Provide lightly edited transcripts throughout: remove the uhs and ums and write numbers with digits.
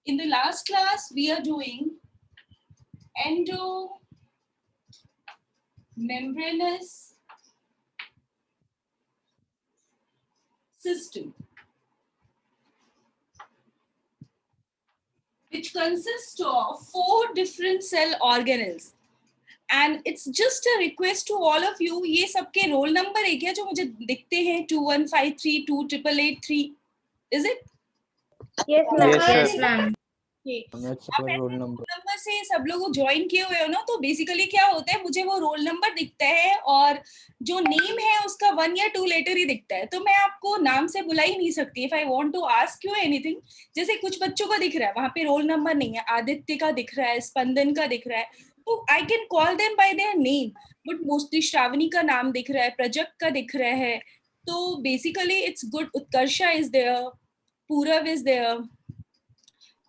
In the last class, we are doing endomembranous system, which consists of 4 different cell organelles. And it's just a request to all of you, ये सबके roll number है क्या जो मुझे दिखते हैं 2153 2883, is it? Yes, ma'am. Yes, sir. Yes, ma'am. That's आप our ऐसे roll रोल number. नंबर से सब लोग ज्वाइन किए हुए हो ना, तो बेसिकली क्या होता है, मुझे वो रोल नंबर दिखता है और जो नेम है उसका 1 या 2 लेटर ही दिखता है, तो मैं आपको नाम से बुला ही नहीं सकती। If I want to ask you anything, जैसे कुछ बच्चों का दिख रहा है वहां पे रोल नंबर नहीं है, आदित्य का दिख रहा है, स्पंदन का दिख रहा है, तो I can call them by their name, but mostly Shravani का नाम दिख रहा है, प्रजक का दिख रहा है, तो basically it's good. Utkarsha is there, Purav is there.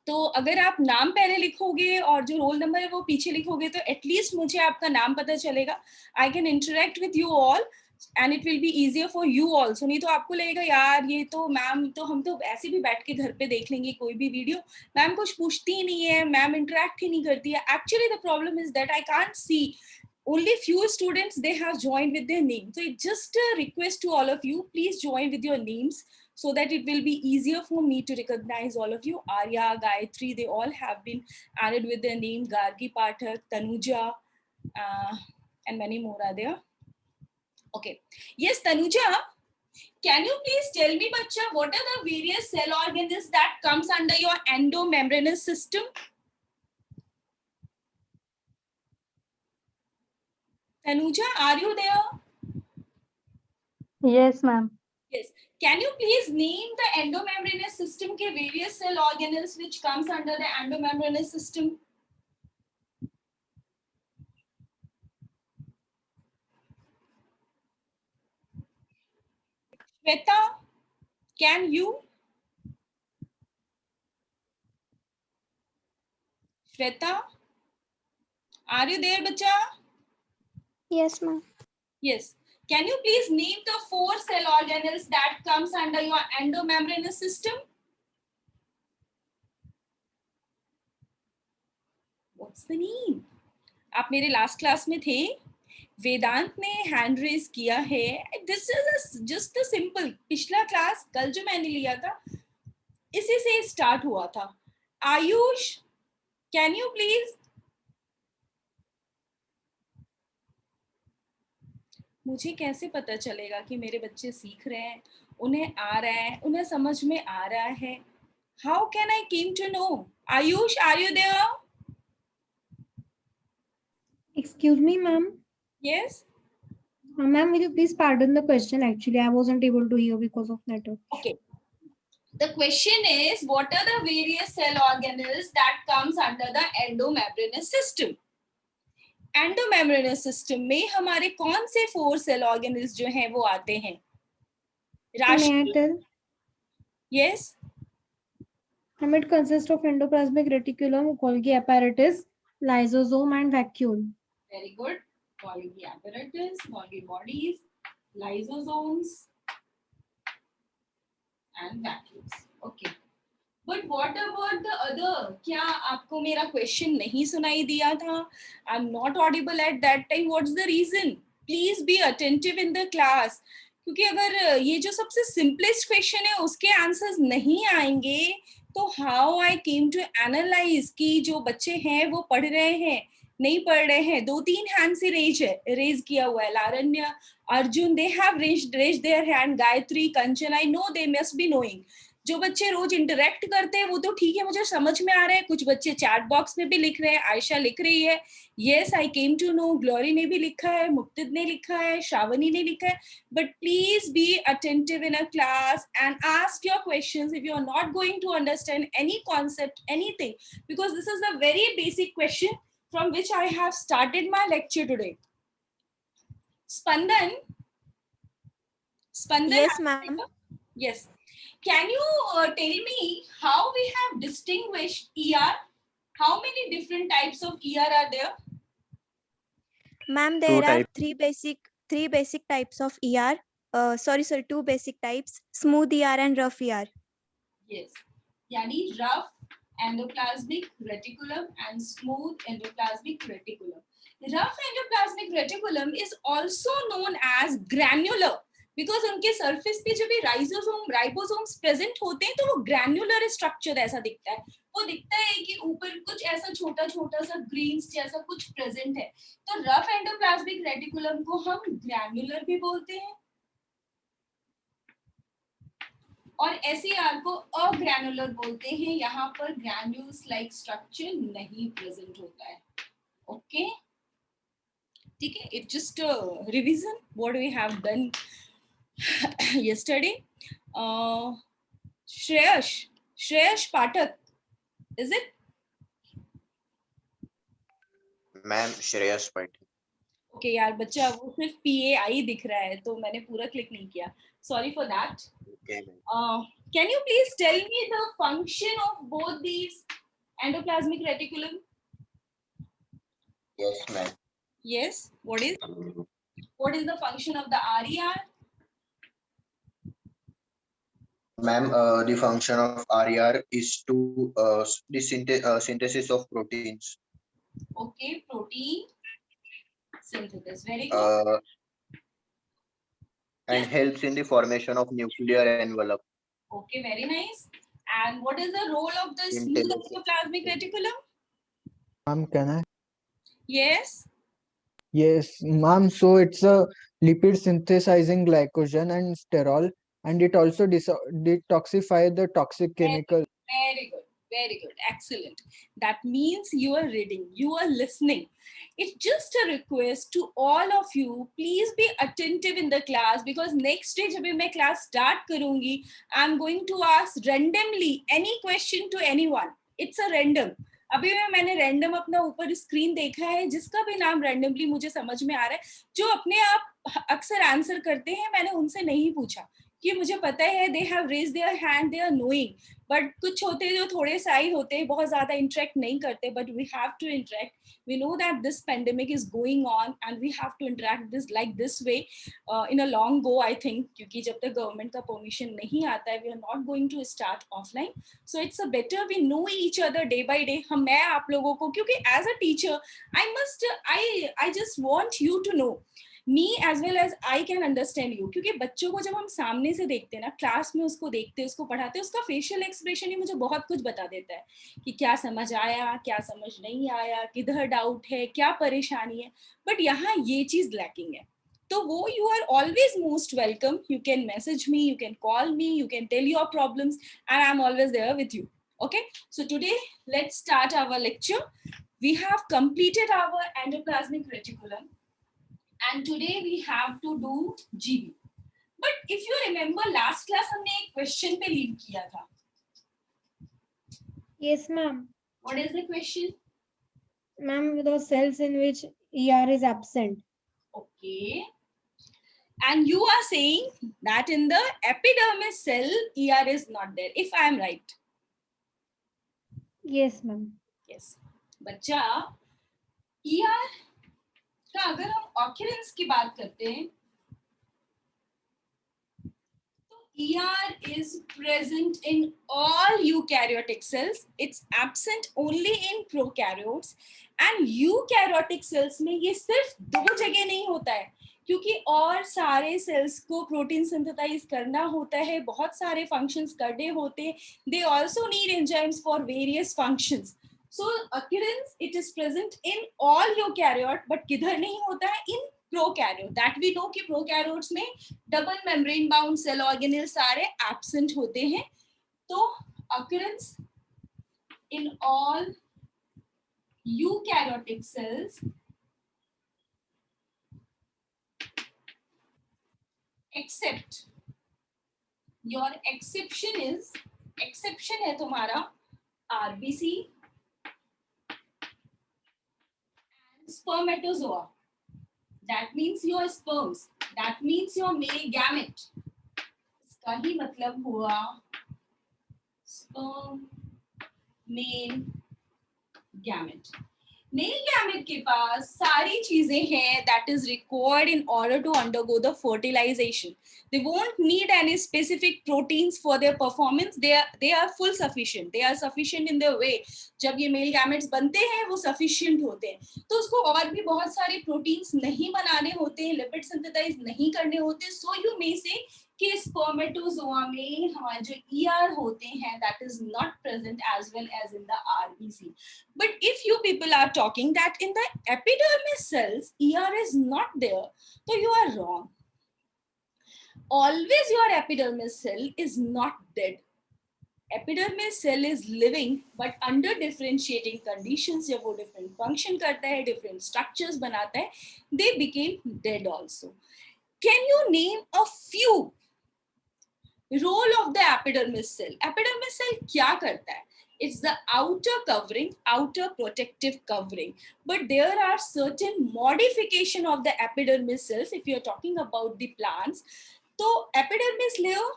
तो अगर आप नाम पहले लिखोगे और जो रोल नंबर है वो पीछे लिखोगे, तो एटलीस्ट मुझे आपका नाम पता चलेगा, I can interact with you all and it will be easier for you also. नहीं तो आपको लगेगा यार ये तो मैम, तो हम तो ऐसे भी बैठ के घर पे देख लेंगे कोई भी वीडियो, मैम कुछ पूछती ही नहीं है, मैम इंटरेक्ट ही नहीं करती है। Actually the problem is that I can't see, only few students they have joined with their name, so it's just a request to all of you, please join with your names so that it will be easier for me to recognize all of you. Arya, Gayatri, they all have been added with their name. Gargi Pathak, Tanuja, and many more are there. Okay, yes Tanuja, can you please tell me bacha, what are the various cell organelles that comes under your endomembranous system? Tanuja, are you there? Yes, ma'am. Yes. Can you please name the endomembranous system के various cell organelles which comes under the endomembranous system? Shweta, can you? Shweta, are you there, bacha? Yes, ma'am. Yes. Can you please name the 4 cell organelles that comes under your endomembranous system? What's the name? आप मेरे last class में थे, वेदांत ने hand raise किया है। This is just a simple, पिछला class कल जो मैंने लिया था इसी से स्टार्ट हुआ था। Ayush, can you please? मुझे कैसे पता चलेगा कि मेरे बच्चे सीख रहे हैं, उन्हें आ रहा है, उन्हें समझ में आ रहा है? How can I came to know? Ayush, are you there? Excuse me, ma'am. Yes. Ma'am, will you please pardon the question? Actually, I wasn't able to hear because of network. Okay. The question is, what are the various cell organelles that comes under the endomembranous system? Endomembranes system में हमारे कौन से 4 cell organelles जो हैं वो आते हैं? राशि? Yes. It consists of endoplasmic reticulum, Golgi apparatus, lysosome, and vacuole. Very good. Golgi apparatus, Golgi bodies, lysosomes, and vacuoles. Okay. But what about the other? क्या आपको मेरा क्वेश्चन नहीं सुनाई दिया था? I'm not audible at that time. What's the reason? Please be attentive in the class. क्योंकि अगर ये जो सबसे सिंपलेस्ट क्वेश्चन है उसके आंसर्स नहीं आएंगे, तो how I came to analyse कि जो बच्चे हैं वो पढ़ रहे हैं नहीं पढ़ रहे हैं? 2-3 हैंड से रेज किया हुआ है। Laranya, Arjun, they have raised their hand. Gayatri, Kanchan, I know they must be knowing. जो बच्चे रोज इंटरेक्ट करते हैं वो तो ठीक है, मुझे समझ में आ रहा है। कुछ बच्चे चैट बॉक्स में भी लिख रहे हैं, आयशा लिख रही है, yes I came to know, Glory ने भी लिखा है, मुक्तिद ने लिखा है, श्रावणी ने लिखा है। But please be attentive in a class and ask your questions if you are not going to understand any concept, anything, because this is a very basic question from which I have started my lecture today. Spandan? Yes, ma'am. Yes. Can you tell me how we have distinguished ER? How many different types of ER are there? Ma'am, there are types. three basic types of ER. Sorry, 2 basic types: smooth ER and rough ER. Yes. Yani rough endoplasmic reticulum and smooth endoplasmic reticulum. Rough endoplasmic reticulum is also known as granular because उनके surface पे जब भी ribosomes present होते हैं तो वो granular structure ऐसा दिखता है. वो दिखता है कि ऊपर कुछ ऐसा छोटा छोटा सा ग्रीन्स जैसा कुछ प्रेजेंट है. तो रफ एंडोप्लाज्मिक रेटिकुलम को हम ग्रैन्युलर भी बोलते हैं और एसईआर को अग्रैनुलर बोलते हैं. यहाँ पर ग्रैन्यूल्स लाइक स्ट्रक्चर नहीं प्रेजेंट होता है. ओके, ठीक है. It just revision what we have done yesterday. Shreyash Pathak, is it? Ma'am Shreyas Pathak. Okay यार बच्चा वो सिर्फ PAI दिख रहा है तो मैंने पूरा क्लिक नहीं किया. Sorry for that. Can you please tell me the function of both these endoplasmic reticulum? Yes, ma'am. Yes. What is the function of the RER? Ma'am, the function of RER is to the synthesis of proteins. Okay, protein synthesis. Very good. And helps in the formation of nuclear envelope. Okay, very nice. And what is the role of the smooth endoplasmic reticulum? Ma'am, can I? Yes. Yes, ma'am. So it's a lipid synthesizing glycogen and sterol, and it also detoxify the toxic chemical. Very good. Very good. Excellent. That means you are reading, you are listening. It's just a request to all of you, please be attentive in the class because next day जब मैं class start करूँगी, I'm going to ask randomly any question to anyone. It's a random. अभी मैंने random अपना ऊपर screen देखा है जिसका भी नाम रैंडमली मुझे समझ में आ रहा है. जो अपने आप अक्सर आंसर करते हैं मैंने उनसे नहीं पूछा कि मुझे पता है they have raise their hand, they are knowing. But कुछ होते हैं जो थोड़े साइड होते हैं, बहुत ज्यादा इंटरेक्ट नहीं करते. But we have to interact. We know that this pandemic is going on and we have to interact this like this way in a long go I think. क्योंकि जब तक गवर्नमेंट का परमिशन नहीं आता है we are not going to start offline. So it's a better we know each other day by day. मैं आप लोगों को क्योंकि as a teacher I just want you to know me as well as I can understand you. क्योंकि बच्चों को जब हम सामने से देखते हैं ना, क्लास में उसको देखते हैं, उसको पढ़ाते हैं, उसका फेशियल एक्सप्रेशन ही मुझे बहुत कुछ बता देता है कि क्या समझ आया, क्या समझ नहीं आया, किधर डाउट है, क्या परेशानी है. बट यहाँ ये चीज लैकिंग है. तो वो you are always most welcome. You can message me, you can call me, you can tell your problems and I am always there with you. Okay, so today let's start our lecture. We have completed our endoplasmic reticulum. And today we have to do GB. But if you remember last class हमने एक question पे leave किया था. Yes, ma'am. What is the question? Ma'am, the cells in which ER is absent. Okay. And you are saying that in the epidermis cell ER is not there. If I am right. Yes, ma'am. Yes. बच्चा ER का अगर हम occurrence की बात करते हैं तो ER is present in all eukaryotic cells. It's absent only in prokaryotes. And eukaryotic cells में ये सिर्फ दो जगह नहीं होता है क्योंकि और सारे सेल्स को प्रोटीन सिंथेसाइज करना होता है, बहुत सारे फंक्शंस करने होते हैं. They also need enzymes for various functions. So occurrence it is present in all eukaryote, but किधर नहीं होता है? In prokaryote. That we know कि prokaryotes में double membrane bound cell organelles सारे absent होते हैं. तो occurrence in all eukaryotic cells except your exception है तुम्हारा RBC spermatozoa. That means your sperms. That means your male gamete. इसका ही मतलब हुआ sperm, male, gamete. Male gamete के पास सारी चीजें हैं that is required in order to undergo the fertilization. They won't need any specific proteins for their performance. They are full sufficient. They are sufficient in their way. जब ये male gametes बनते हैं वो sufficient होते हैं, तो उसको और भी बहुत सारे प्रोटीन्स नहीं बनाने होते हैं, लिपिड सिंथेसाइज नहीं करने होते. सो यू मे से कि स्पर्मेटोजोआ में हमारे जो ER होते हैं that is not present as well as in the RBC. But if you people are talking that in the epidermis cells ER is not there, so you are wrong. Always your epidermis cell is not dead. Epidermis cell is living but under differentiating conditions. जब वो different function करता है, different structures बनाता है, they became dead also. Can you name a few role of the epidermis cell? Epidermis cell क्या करता है? It's the outer covering, outer protective covering. But there are certain modification of the epidermis cells if you are talking about the plants. So epidermis layer,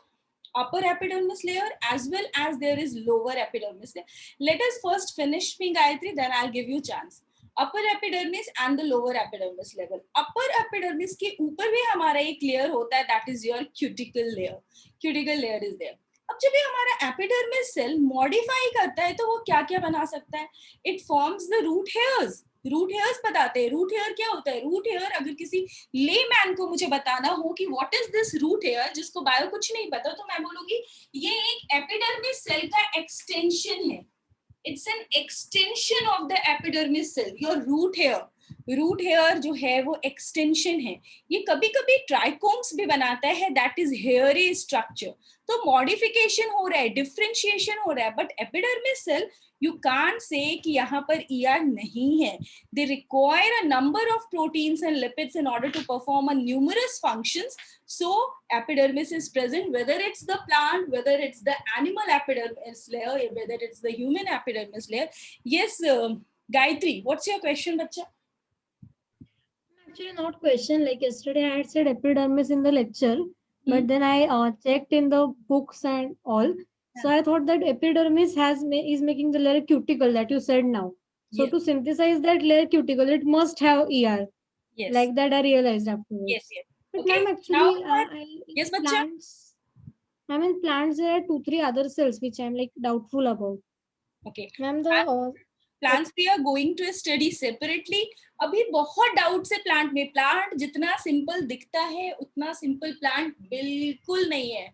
upper epidermis layer, as well as there is lower epidermis layer. Let us first finish me, Gayatri, then I'll give you chance. Upper epidermis and the lower epidermis level. Upper epidermis के ऊपर भी हमारा एक layer होता है, that is your cuticle layer. Cuticle layer is there. अब जब ये हमारा एपिडर्मिस सेल मॉडिफाई करता है तो वो क्या क्या बना सकता है? It forms the root hairs. Root hairs बताते हैं. रूट हेयर क्या होता है? रूट हेयर अगर किसी लेमैन को मुझे बताना हो कि what is this root hair, जिसको बायो कुछ नहीं पता, तो मैं बोलूंगी ये एक एपिडर्मिस सेल का एक्सटेंशन है. It's an extension of the epidermis cell. Your root hair, root hair जो है वो एक्सटेंशन है. ये कभी कभी ट्राइकोम्स भी बनाता है, दैट इज हेयरी स्ट्रक्चर. तो मॉडिफिकेशन हो रहा है, डिफरेंशिएशन हो रहा है, but epidermis cell you can't say कि यहाँ पर ER नहीं है. They require a number of proteins and lipids in order to perform a numerous functions. So epidermis is present, whether it's the plant, whether it's the animal epidermis layer, whether it's the human epidermis layer. Yes, Gayatri, what's your question, bacha? Actually, not question. Like yesterday, I had said epidermis in the lecture, but then I checked in the books and all. So I thought that epidermis is making the layer cuticle that you said now. So Yes. to synthesize that layer cuticle, it must have ER. Yes. Like that, I realized afterwards. Yes, yes. But Okay, ma'am, actually, now yes, bacha? plants. I mean, plants there are 2-3 other cells which I'm like doubtful about. Okay. Ma'am, the Plants we are going to study separately. अभी बहुत doubts है plant में. Plant जितना simple दिखता है उतना simple plant बिल्कुल नहीं है.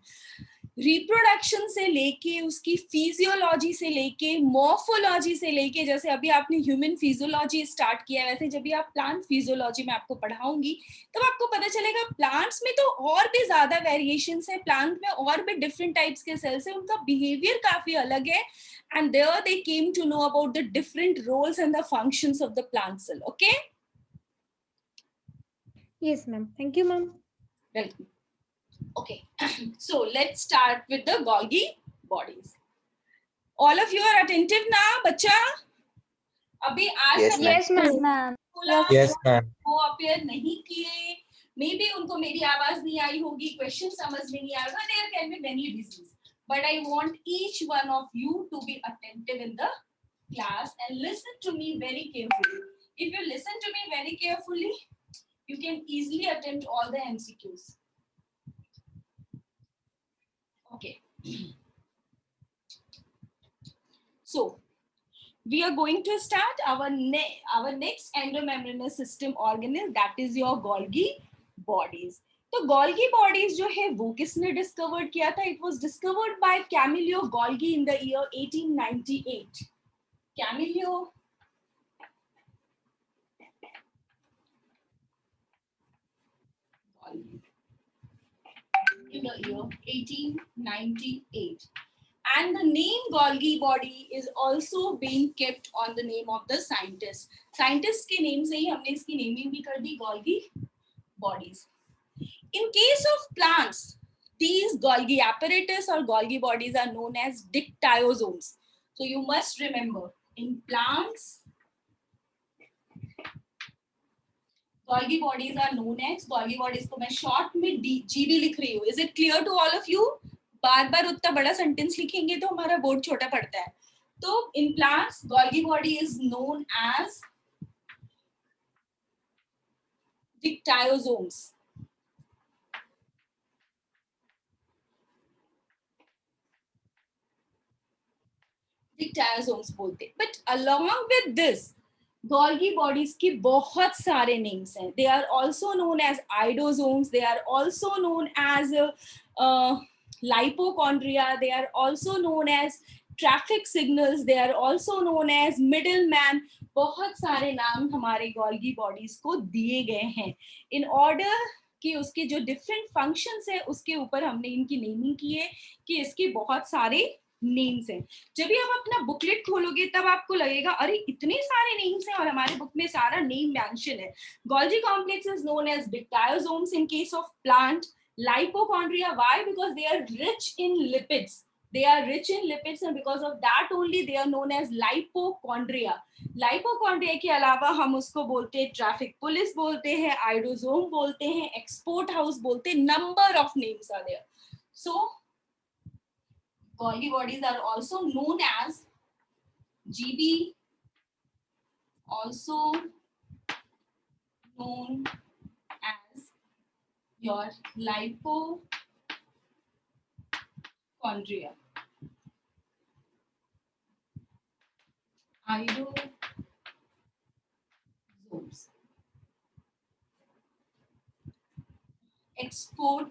रिप्रोडक्शन से लेके उसकी फिजियोलॉजी से लेके मॉर्फोलॉजी से लेके, जैसे अभी आपने ह्यूमन फिजियोलॉजी स्टार्ट किया है, वैसे जब भी आप प्लांट फिजियोलॉजी में आपको पढ़ाऊंगी तब आपको पता चलेगा प्लांट्स में तो और भी ज्यादा वेरिएशंस है. प्लांट में और भी डिफरेंट टाइप्स के सेल्स है, उनका बिहेवियर काफी अलग है. And there they came to know about the different roles and the functions of the plant cell. Okay? yes, ma'am. Thank you, ma'am. Welcome. Okay. So let's start with the Golgi bodies. All of you are attentive now, bacha? अभी आज Yes, ma'am. Yes, ma'am. Yes, ma'am. वो appear नहीं किए. Maybe उनको मेरी आवाज नहीं आई होगी, क्वेश्चन समझ में नहीं आएगा. There can be many reasons. But I want each one of you to be attentive in the class and listen to me very carefully. If you listen to me very carefully, you can easily attempt all the MCQs. Okay. So, we are going to start our next endomembranous system organelle, that is your Golgi bodies. तो Golgi bodies जो है वो किसने discovered किया था? It was discovered bye Camillo Golgi in the year 1898. Camillo Golgi in the year 1898. And the name Golgi body is also being kept on the name of the scientist. Scientist के name से ही हमने इसकी naming भी कर दी, Golgi bodies. In case of plants, these Golgi apparatus or Golgi bodies are known as dictyosomes. So you must remember, in plants, Golgi bodies are known as Golgi bodies. को मैं short में GB लिख रही हूँ. Is it clear to all of you? बार बार उतना बड़ा sentence लिखेंगे तो हमारा बोर्ड छोटा पड़ता है. तो in plants, Golgi body is known as dictyosomes. dictyosomes बोलते, but along with this Golgi bodies की बहुत सारे names हैं. They are also known as idosomes. They are also known as lipochondria. They are also known as traffic signals. They are also known as middleman. बहुत सारे नाम हमारे Golgi bodies को दिए गए हैं. In order कि उसके जो different functions है उसके ऊपर हमने इनकी naming की है कि इसके बहुत सारे नेम्स हैं. जब भी आप अपना बुकलेट खोलोगे तब आपको लगेगा अरे इतने सारे नेम्स हैं और हमारे बुक में सारा नेम मेंशन है. Golgi complex is known as dictyosomes in case of plant. Lipochondria, why? Because they are rich in lipids. They are rich in lipids and because of that only they are known as lipochondria. Lipochondria के अलावा हम उसको बोलते हैं traffic police बोलते हैं, आइडोसोम बोलते हैं, एक्सपोर्ट हाउस बोलते हैं. Number of names are there. So Golgi bodies are also known as GB, also known as your lipochondria. Idosomes. Export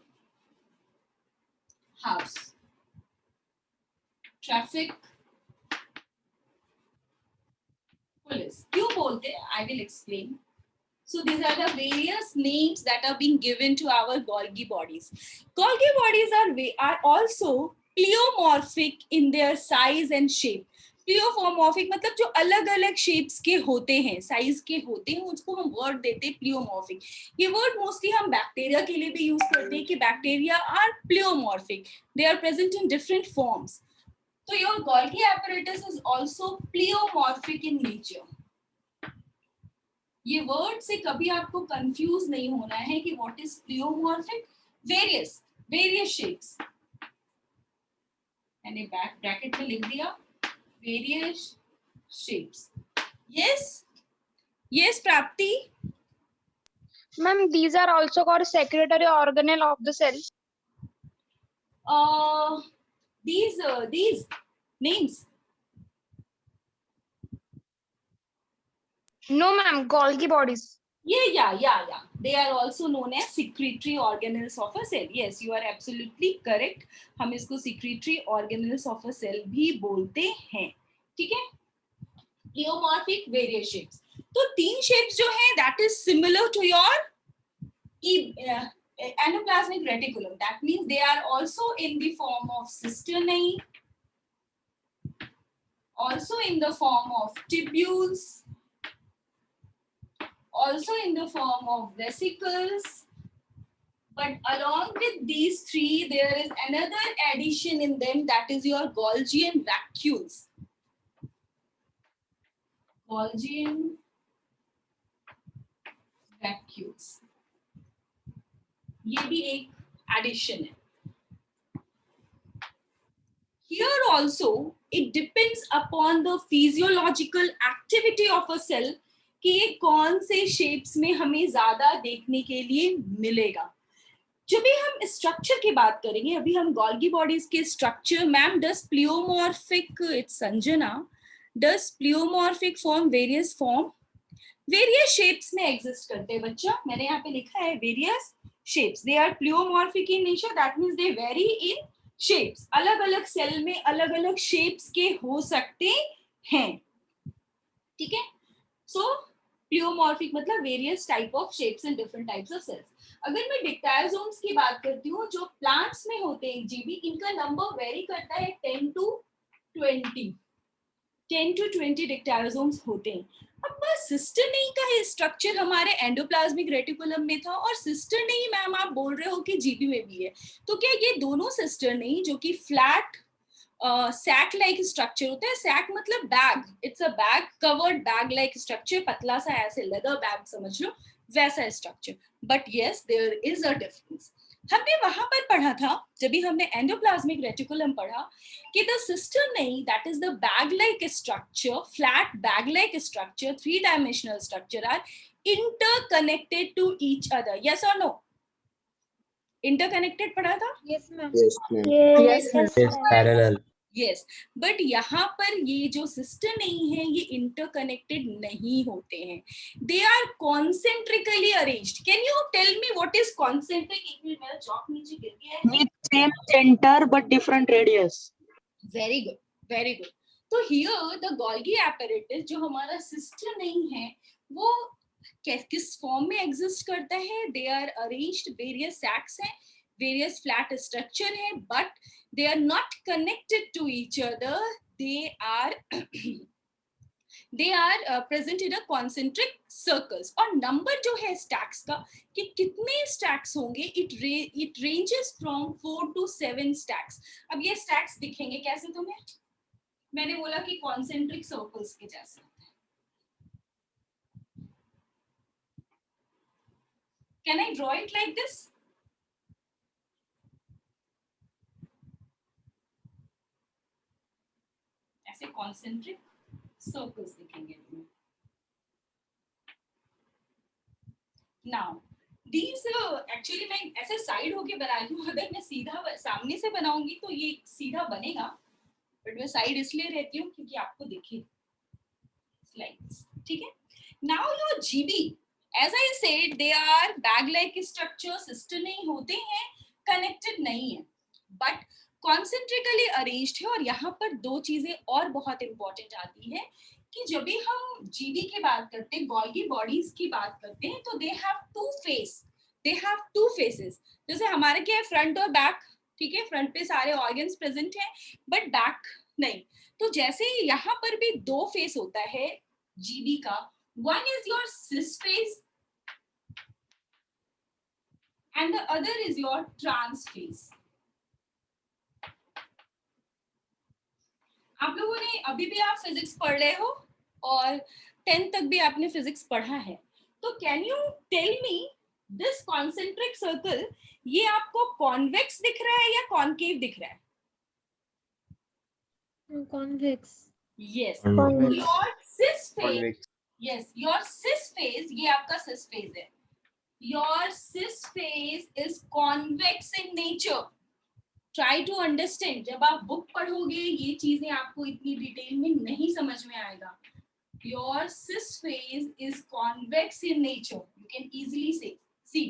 house. Traffic police क्यों बोलते हैं? I will explain. So these are the various names that are being given to our Golgi bodies. Golgi bodies are also pleomorphic in their size and shape. Pleomorphic मतलब जो अलग अलग shapes के होते हैं, साइज के होते हैं, उसको हम वर्ड देते हैं प्लियोमॉर्फिक. ये वर्ड मोस्टली हम बैक्टीरिया के लिए भी यूज करते हैं कि bacteria are pleomorphic. They are present in different forms. So your Golgi apparatus is also pleomorphic in nature. ये वर्ड से कभी आपको कंफ्यूज नहीं होना है कि what is pleomorphic. Various shapes. मैंने ब्रैकेट में लिख दिया वेरियस शेप्स. yes प्राप्ति. Ma'am, these are also called secretory organelle of the cell. These names. No, ma'am, Golgi bodies. Yeah. They are also known as secretory organelles of a cell. Yes, you are absolutely correct. हम इसको secretory organelles of a cell भी बोलते हैं. ठीक है? Pleomorphic various shapes. तो 3 shapes जो हैं that is similar to your endoplasmic reticulum. That means they are also in the form of cisternae, also in the form of tubules, also in the form of vesicles. But along with these 3, there is another addition in them that is your Golgian vacuoles. Golgian vacuoles. ये भी एक addition है. Here also, it depends upon the physiological activity of a cell कि ये कौन से shapes में हमें ज़्यादा देखने के लिए मिलेगा. जब भी हम स्ट्रक्चर की बात करेंगे, अभी हम Golgi bodies के structure, ma'am does pleomorphic, it's Sanjana, does pleomorphic form various shapes में exist करते हैं बच्चा. मैंने यहाँ पे लिखा है various shapes. They are pleomorphic in nature. That means they vary in shapes. अलग अलग सेल में अलग अलग shapes के हो सकते हैं. ठीक है? So pleomorphic मतलब various type of shapes and different types of cells. अगर मैं dictyosomes की बात करती हूँ जो plants में होते हैं जीबी, इनका नंबर वेरी करता है 10 to 20 dictyosomes होते हैं. अब सिस्टर्नी का ही स्ट्रक्चर हमारे एंडोप्लाज्मिक रेटिकुलम में था और सिस्टर्नी मैम आप बोल रहे हो कि जीबी में भी है. तो क्या ये दोनों सिस्टर्नी जो कि फ्लैट सैक लाइक स्ट्रक्चर होता है, सैक मतलब bag, it's a bag covered bag like structure, पतला सा ऐसे लेदर बैग समझ लो वैसा structure. But yes there is a difference. हमने वहां पर पढ़ा था जब भी हमने एंडोप्लाज्मिक रेटिकुलम पढ़ा कि द सिस्टर नहीं, that is the bag like structure, flat bag like structure, 3-dimensional structure are interconnected to each other. Yes or no? Interconnected पढ़ा था? Yes, ma'am. Yes, ma'am. Yes, Yes, parallel. Yes, but यहाँ पर ये जो sister नहीं है ये interconnected नहीं होते हैं, they are concentrically arranged. Can you tell me what is concentric? एक मिनट, मेरा चॉक नीचे गिर गया है. With same center but different radius. Very good, very good. तो हियर द गोल्गी apparatus जो हमारा सिस्टर नहीं है वो किस फॉर्म में एग्जिस्ट करता है? दे आर अरेंज्ड, वेरियस सैक्स हैं, various flat structure है, but they are not connected to each other. They are present in a concentric circles. और number जो है stacks का कि कितने stacks होंगे, it ranges from 4 to 7 stacks. अब ये stacks दिखेंगे कैसे तुम्हें? मैंने बोला कि concentric circles के जैसे. Can I draw it like this? ऐसे concentric circles दिखेंगे तुम्हें. Now, these actually मैं ऐसे साइड होके बना रही हूँ. अगर मैं सीधा सामने से बनाऊंगी तो ये सीधा बनेगा, बट मैं साइड इसलिए रहती हूँ क्योंकि आपको दिखे. Like this, ठीक है? Now your GB, as I said, they are bag-like structure, sister नहीं होते हैं, connected नहीं है, but कॉन्सेंट्रिकली अरेंज्ड है. और यहाँ पर दो चीजें और बहुत इंपॉर्टेंट आती है कि जब भी हम जीडी की बात करते हैं, गोल्गी बॉडीज की बात करते हैं, तो दे हैव टू फेसेस. जैसे हमारे क्या है, फ्रंट और बैक, ठीक है? फ्रंट पे सारे ऑर्गन्स प्रेजेंट हैं बट बैक नहीं. तो जैसे यहाँ पर भी दो फेस होता है जीडी का, one is your cis face and the other is your trans face. आप लोगों ने अभी भी आप फिजिक्स पढ़ रहे हो और 10th तक भी आपने फिजिक्स पढ़ा है, तो can you tell me this concentric circle, ये आपको कॉन्वेक्स दिख रहा है या कॉनकेव दिख रहा है? Convex. Yes. Convex. Your cis face, Convex. Yes, your cis face, ये आपका सिस फेस है. Your cis face is convex in nature. Try to understand. जब आप बुक पढ़ोगे ये चीजें आपको इतनी डिटेल में नहीं समझ में आएगा. Your cis face is convex in nature. You can easily से see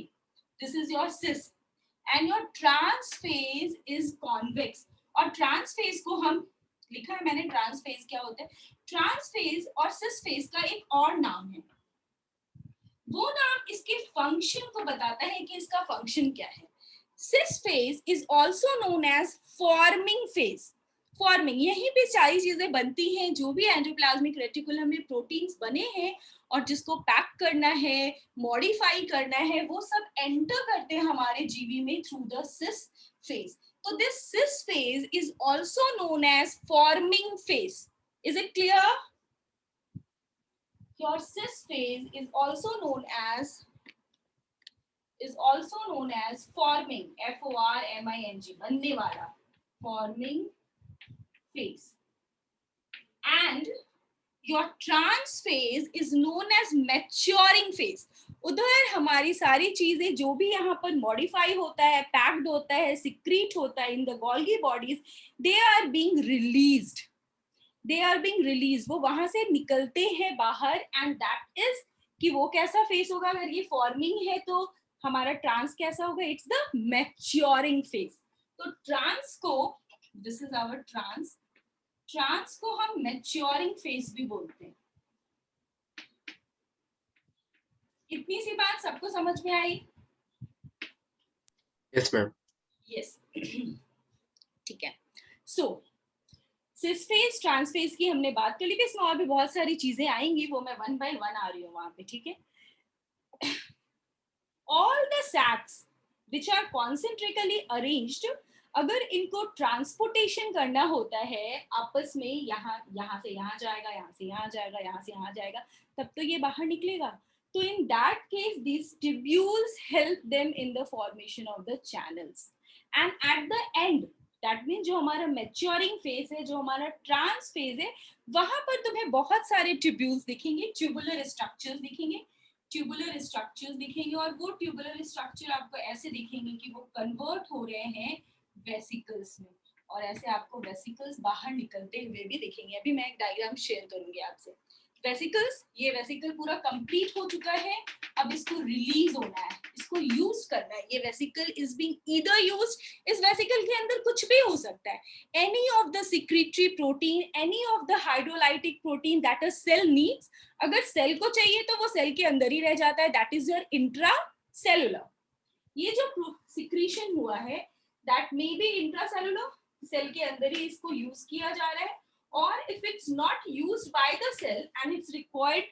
this is your cis and your trans face is convex. और ट्रांस फेस को हम लिखा है मैंने, ट्रांस फेस क्या होता है? ट्रांस फेस और सिस फेस का एक और नाम है, वो नाम इसके फंक्शन को बताता है कि इसका फंक्शन क्या है. Cis phase is also known as forming phase. Forming, यहीं पे सारी चीजें बनती हैं, जो भी एंडोप्लाज्मिक रेटिकुलम में प्रोटीन्स बने हैं और जिसको पैक करना है, मॉडिफाई करना है, वो सब एंटर करते हैं हमारे जीवी में थ्रू द सिस फेज. तो this cis face is also known as forming face. Is it clear? Your cis face is also known as forming, forming, बनने वाला, forming phase. And your trans phase is known as maturing phase. उधर हमारी सारी चीजें जो भी यहाँ पर मॉडिफाई होता है, पैक्ड होता है, सिक्रीट होता है in the Golgi bodies, they are being released. वो वहां से निकलते हैं बाहर, and that is कि वो कैसा फेस होगा? अगर ये फॉर्मिंग है तो हमारा ट्रांस कैसा होगा? It's the maturing phase. तो ट्रांस को, दिस इज आवर ट्रांस को हम मैच्योरिंग फेज भी बोलते हैं. इतनी सी बात सबको समझ में आई? Yes, ma'am. यस, ठीक है. सो सिस फेज, ट्रांस फेज की हमने बात कर ली थी. इसमें और भी बहुत सारी चीजें आएंगी, वो मैं 1 by 1 आ रही हूँ वहां पे, ठीक है? All the sacs which are concentrically arranged, अगर इनको ट्रांसपोर्टेशन करना होता है आपस में, यहाँ से यहाँ जाएगा, यहाँ से यहाँ जाएगा, यहाँ से यहाँ जाएगा, तब तो ये बाहर निकलेगा. तो in that case these tubules help them in the formation of the channels, and at the end that means जो हमारा maturing phase है, जो हमारा trans phase है, वहां पर तुम्हें बहुत सारे tubules दिखेंगे, tubular structures दिखेंगे, tubular structures दिखेंगे, और वो tubular structure आपको ऐसे दिखेंगे कि वो convert हो रहे हैं vesicles में, और ऐसे आपको vesicles बाहर निकलते हुए भी दिखेंगे. अभी मैं एक डायग्राम शेयर करूंगी आपसे. वेसिकल्स, ये वेसिकल पूरा कंप्लीट हो चुका है, अब इसको रिलीज होना है, इसको यूज करना है. ये vesicle is being either used, इस वेसिकल के अंदर कुछ भी हो सकता है, any of the secretory protein, any of the hydrolytic protein that a cell needs. अगर सेल को चाहिए तो वो सेल के अंदर ही रह जाता है, दैट इज योर इंट्रासेलुलर. ये जो सिक्रीशन हुआ है that may be intracellular, cell के अंदर ही इसको यूज किया जा रहा है, और if it's not used by the cell and it's required,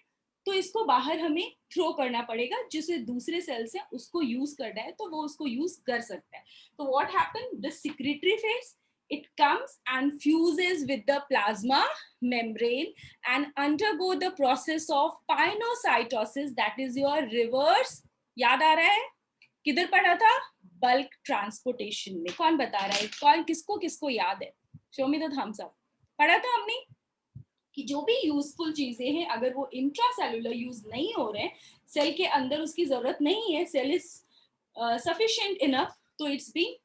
तो इसको बाहर हमें थ्रो करना पड़ेगा, जिसे दूसरे सेल से उसको यूज करना है तो वो उसको यूज कर सकता है. तो what happened? The secretory phase, it comes and fuses with the plasma membrane and undergo the process of pinocytosis, that is your reverse. याद आ रहा है? किधर पढ़ा था? बल्क ट्रांसपोर्टेशन में. कौन बता रहा है? कौन, किसको किसको याद है? Show me the thumbs up. पढ़ा था हमने कि जो भी यूजफुल चीजें हैं अगर वो इंट्रासेलुलर यूज नहीं हो रहे हैं, सेल के अंदर उसकी जरूरत नहीं है, सेल इज सफिशिएंट इनफ, तो इट्स बीइंग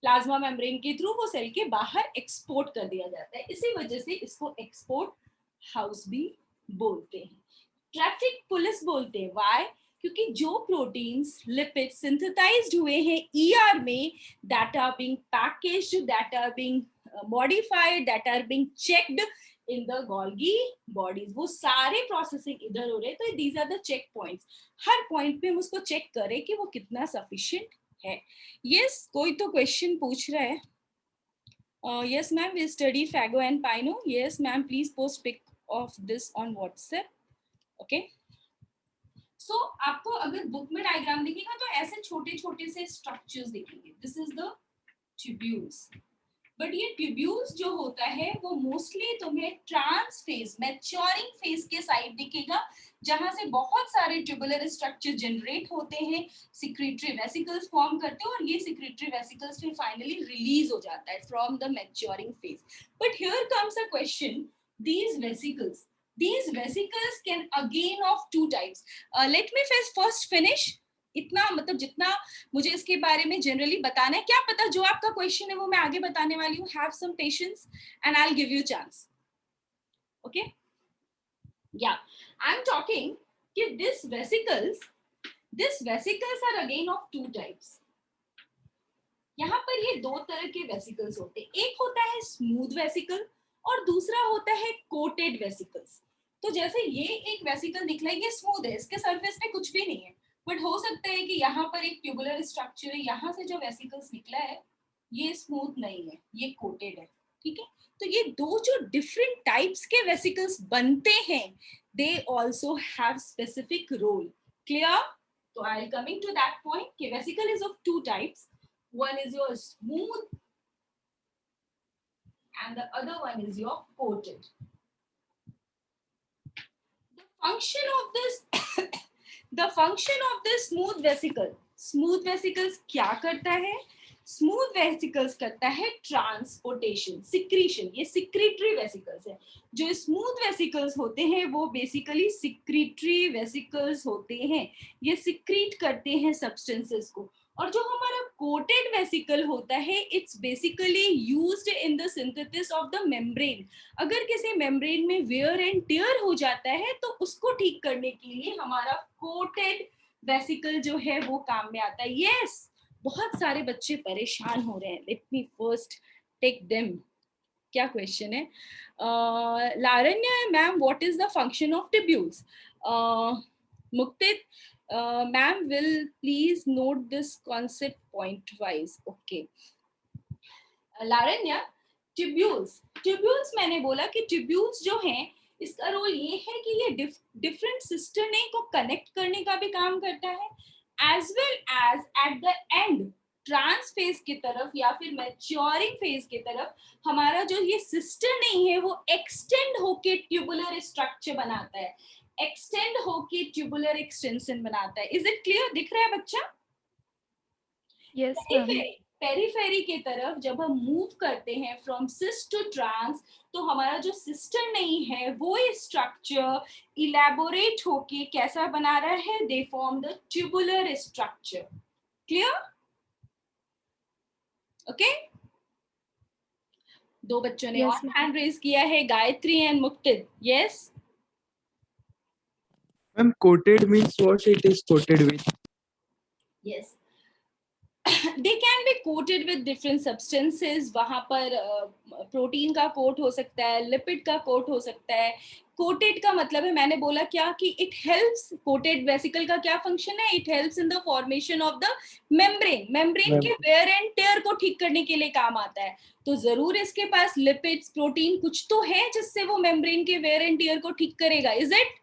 प्लाज्मा मेम्ब्रेन के थ्रू वो सेल के बाहर एक्सपोर्ट कर दिया जाता है. इसी वजह से इसको एक्सपोर्ट हाउस भी बोलते हैं, ट्रैफिक पुलिस बोलते हैं. व्हाई? क्योंकि जो प्रोटीन्स लिपिड सिंथेसाइज्ड हुए हैं ईआर में, that are being packaged, that are being modified, that are being checked in the Golgi bodies, वो सारे प्रोसेसिंग इधर हो रहे हैं. तो these are the check points. Her point पे हम उसको चेक करें कि वो कितना सफिशिएंट है. यस, कोई तो क्वेश्चन पूछ रहा है. Yes ma'am, we study phago and pino. Yes ma'am, please post pic of this on WhatsApp. Okay, so आपको अगर बुक में डायग्राम दिखेगा तो ऐसे छोटे छोटे से स्ट्रक्चर्स दिखेंगे. This is the tubules. But ये ट्यूब्यूल्स जो होता है वो मोस्टली तुम्हें ट्रांस फेज, मैच्योरिंग फेज के साइड दिखेगा, जहां से बहुत सारे ट्यूबुलर स्ट्रक्चर जनरेट होते हैं, सिक्रीटरी वेसिकल्स फॉर्म करते हैं, और ये सिक्रीटरी वेसिकल्स फिर फाइनली रिलीज हो जाता है from the maturing phase. But here comes a question, these vesicles can again of two types. Let me first finish. इतना मतलब जितना मुझे इसके बारे में जनरली बताना है, क्या पता जो आपका क्वेश्चन है वो मैं आगे बताने वाली हूँ. Have some patience and I will give you chance. Okay, yeah I am talking कि this vesicles are again of two types. यहाँ पर ये दो तरह के वेसिकल्स होते हैं. एक होता है स्मूथ वेसिकल और दूसरा होता है कोटेड वेसिकल्स. तो जैसे ये एक वेसिकल दिख रहा है, ये स्मूथ है, इसके सरफेस पे कुछ भी नहीं है, बट हो सकता है कि यहाँ पर एक ट्यूबुलर स्ट्रक्चर है, यहाँ से जो वेसिकल्स निकला है ये स्मूथ नहीं है, ये कोटेड है. ठीक है, तो ये दो जो डिफरेंट टाइप्स के वेसिकल्स बनते हैं, they also have specific role. Clear? तो I am coming to that point कि vesicle is of two types. One is your smooth and the other one is your coated. The function of this smooth vesicles क्या करता है? Smooth vesicles करता है transportation, secretion. ये secretory vesicles है. जो smooth vesicles होते हैं वो बेसिकली सिक्रीटरी वेसिकल्स होते हैं, ये सिक्रीट करते हैं सब्सटेंसेस को. और जो हमारा कोटेड वेसिकल होता है, it's basically used in the synthesis of the membrane. अगर किसी मेम्ब्रेन में वेयर एंड टियर हो जाता है तो उसको ठीक करने के लिए हमारा कोटेड वेसिकल जो है वो काम में आता है. यस, बहुत सारे बच्चे परेशान हो रहे हैं. Let me first take them. क्या क्वेश्चन है? Laranya ma'am, what is the function of tubules? Muktit ma'am, will please note this concept point wise. Okay. Laranya, tubules मैंने बोला कि ट्यूब्यूल्स जो हैं इसका रोल ये है कि ये डिफरेंट सिस्टर्ने को कनेक्ट करने का भी काम करता है, as well as at the end trans phase की तरफ या फिर मैच्योरिंग फेज की तरफ हमारा जो ये सिस्टर नहीं है वो एक्सटेंड होके ट्यूबुलर स्ट्रक्चर बनाता है. एक्सटेंड होके ट्यूबुलर एक्सटेंशन बनाता है. Is it clear? दिख रहा है बच्चा? Yes, ma'am. पेरीफेरी के तरफ जब हम मूव करते हैं फ्रॉम सिस टू ट्रांस, तो हमारा जो सिस्टर नहीं है वो स्ट्रक्चर इलेबोरेट होके कैसा बना रहा है? They form the tubular structure. Clear? Okay. दो बच्चों ने Yes, और ma'am. हैंड रेज किया है, Gayatri and Muktid. Yes. Ma'am, coated means what it is coated with? Yes. They can be coated with different substances. वहां पर प्रोटीन का कोट हो सकता है, लिपिड का कोट हो सकता है. कोटेड का मतलब है, मैंने बोला क्या कि इट हेल्प्स. कोटेड वेसिकल का क्या फंक्शन है? It helps in the formation of the membrane. Membrane के वेयर एंड टेयर को ठीक करने के लिए काम आता है. तो जरूर इसके पास लिपिड्स, प्रोटीन कुछ तो है जिससे वो मेम्ब्रेन के वेयर एंड टेयर को ठीक करेगा. Is it?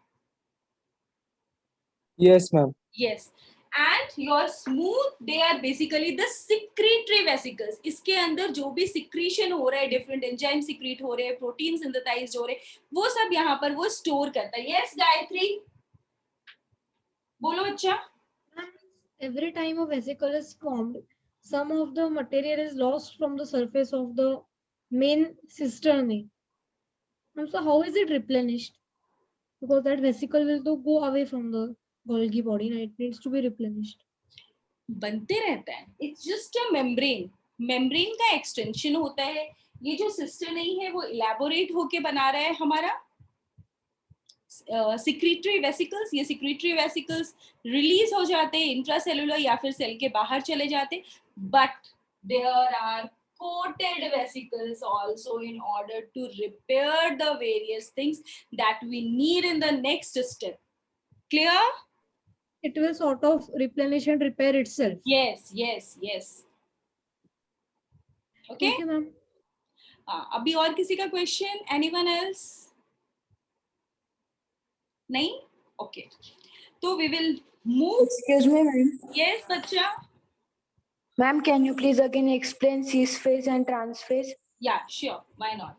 Yes, ma'am. Yes. And your smooth, they are basically the secretory vesicles. इसके अंदर जो भी secretion हो रहा है, different enzyme secrete हो रहे हैं, protein synthesized हो रहे हैं, वो सब यहाँ पर वो store करता है. Yes, गायत्री, बोलो बच्चा. Every time a vesicle is formed, some of the material is lost from the surface of the main cistern. And so how is it replenished? Because that vesicle will to go away from the Golgi body, and it needs to be replenished. बनते रहता है. It's just a membrane. Membrane का extension होता है. ये जो sister नहीं है वो elaborate होके बना रहा है हमारा secretory vesicles. ये secretory vesicles release हो जाते हैं इंट्रासेलुलर या फिर सेल के बाहर चले जाते. But there are coated vesicles also in order to repair the various things that we need in the next step. Clear? It will sort of replenish and repair itself. Yes, yes, yes. Okay. Okay, ma'am. अभी और किसी का question? Anyone else? नहीं? Okay. तो we will move. Excuse me, ma'am. Yes बच्चा. Ma'am, can you please again explain cis phase and trans phase? Yeah, sure. Why not?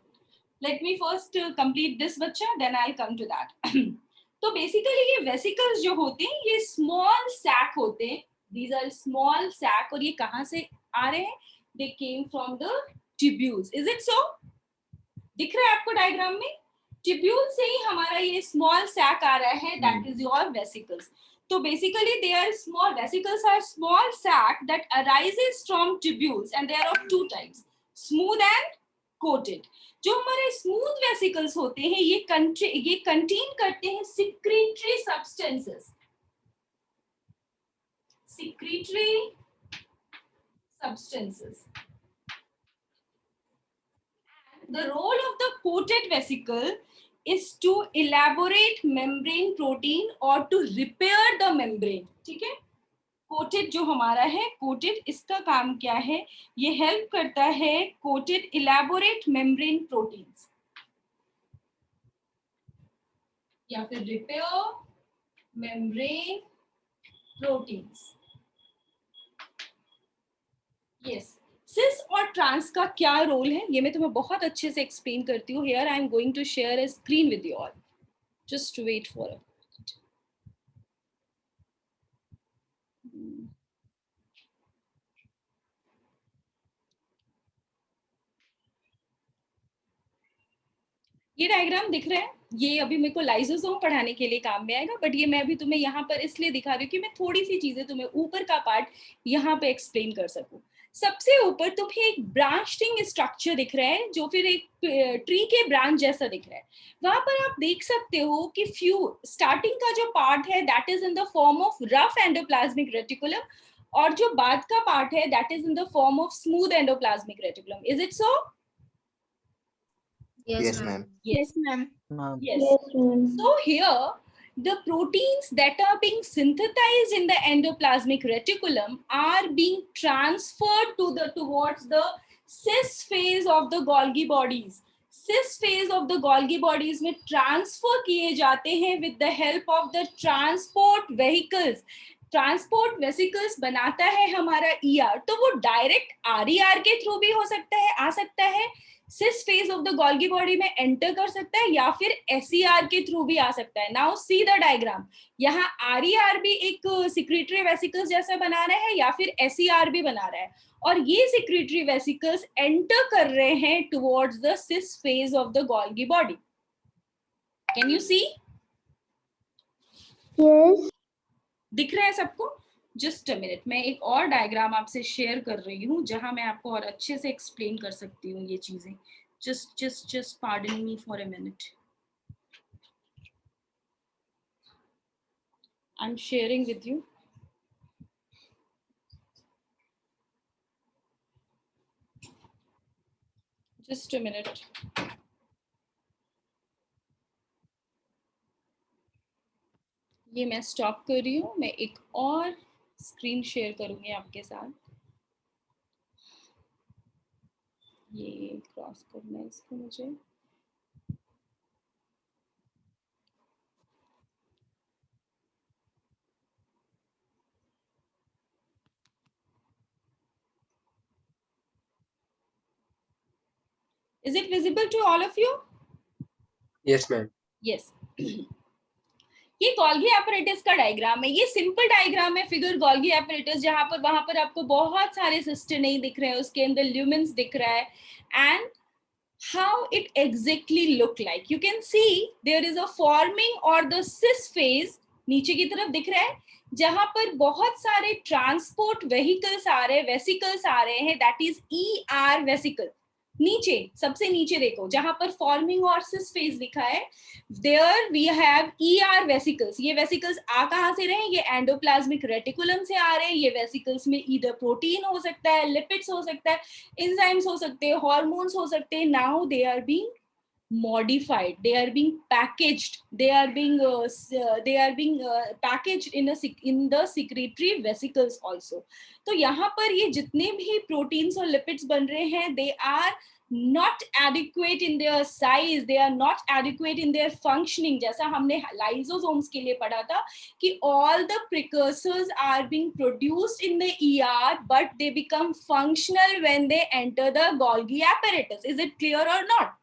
Let me first complete this बच्चा, then I'll come to that. तो basically ये vesicles जो होते हैं ये small sac होते हैं. These are small sac. और ये कहाँ से आ रहे हैं? They came from the tubules. Is it so? दिख रहा है आपको डायग्राम में? ट्यूब्यूल से ही हमारा ये स्मॉल सैक आ रहा है. That is your vesicles. So basically they are small, vesicles are small sac that arises from tubules and they are of two types, smooth and coated. जो हमारे स्मूथ वेसिकल्स होते हैं ये कंटेन करते हैं secretory substances. Secretory substances. The role of the coated vesicle is to elaborate membrane protein or to repair the membrane. ठीक है? Coated जो हमारा है, कोटेड इसका काम क्या है? ये हेल्प करता है कोटेड इलेबोरेट मेम्ब्रेन प्रोटीन्स या फिर रिपेयर मेम्ब्रेन प्रोटीन्स. यस. सिस और ट्रांस का क्या रोल है ये मैं तुम्हें बहुत अच्छे से एक्सप्लेन करती हूँ. Here I am going to share a screen with you all. Just wait for a ये डायग्राम दिख रहा है. ये अभी मेरे को लाइसोसोम पढ़ाने के लिए काम में आएगा, बट ये मैं अभी तुम्हें यहाँ पर इसलिए दिखा रही हूँ कि मैं थोड़ी सी चीजें तुम्हें ऊपर का पार्ट यहाँ पे एक्सप्लेन कर सकूं. सबसे ऊपर तुम्हें एक ब्रांचिंग स्ट्रक्चर दिख रहा है जो फिर एक ट्री के ब्रांच जैसा दिख रहा है. वहां पर आप देख सकते हो कि स्टार्टिंग का जो पार्ट है that is in the form of rough endoplasmic reticulum और जो बाद का पार्ट है that is in the form of smooth endoplasmic reticulum. Is it so? Yes, ma'am. Yes, ma'am. Ma'am. yes. So here the proteins that are being synthesized in the endoplasmic reticulum are being transferred towards the cis phase of the Golgi bodies. Cis phase of the Golgi bodies में transfer किए जाते हैं with the help of the transport vehicles. Transport vesicles बनाता है हमारा ER. तो वो direct RER के थ्रू भी हो सकता है, आ सकता है, cis phase of the Golgi body में एंटर कर सकता है या फिर एसईआर के थ्रू भी आ सकता है. Now see the diagram. यहाँ आरईआर भी एक सिक्रेटरी वेसिकल्स जैसा बना रहा है या फिर एसईआर भी बना रहा है, और ये सिक्रेटरी वेसिकल्स एंटर कर रहे हैं towards the cis phase of the Golgi body. Can you see? Yes. दिख रहा है सबको? जस्ट अ मिनट, मैं एक और डायग्राम आपसे शेयर कर रही हूँ जहां मैं आपको और अच्छे से एक्सप्लेन कर सकती हूँ ये चीजें. just pardon me for a minute. I'm sharing with you. Just a minute. ये मैं स्टॉप कर रही हूँ, मैं एक और स्क्रीन शेयर करूंगी आपके साथ. ये क्रॉस करना है इसको मुझे. Is it visible to all of you? Yes, ma'am. Yes. ये गोल्गी एपरेटस का डायग्राम है. ये सिंपल डायग्राम है फिगर गोल्गी एपरेटस, जहां पर वहां पर आपको बहुत सारे सिस्टर नहीं दिख रहे हैं, उसके अंदर ल्यूमेंस दिख रहा है. And how it exactly look like, you can see there is a forming or the cis phase नीचे की तरफ दिख रहा है, जहां पर बहुत सारे ट्रांसपोर्ट वेहिकल्स आ रहे हैं, वेसिकल्स आ रहे हैं, दैट इज ER वेसिकल. नीचे सबसे नीचे देखो जहां पर फॉर्मिंग और सिस फेज लिखा है, there we have ER vesicles. ये वेसिकल्स आ कहां से रहे हैं? ये एंडोप्लाज्मिक रेटिकुलम से आ रहे हैं. ये वेसिकल्स में ईदर प्रोटीन हो सकता है, लिपिड्स हो सकता है, एंजाइम्स हो सकते हैं, हार्मोन्स हो सकते हैं. Now they are being modified, they are being packaged, they are being packaged in the secretory vesicles also. तो यहाँ पर ये जितने भी प्रोटीन्स और लिपिड्स बन रहे हैं, they are not adequate in their size, they are not adequate in their functioning. जैसा हमने lysosomes के लिए पढ़ा था कि all the precursors are being produced in the ER, but they become functional when they enter the Golgi apparatus. Is it clear or not?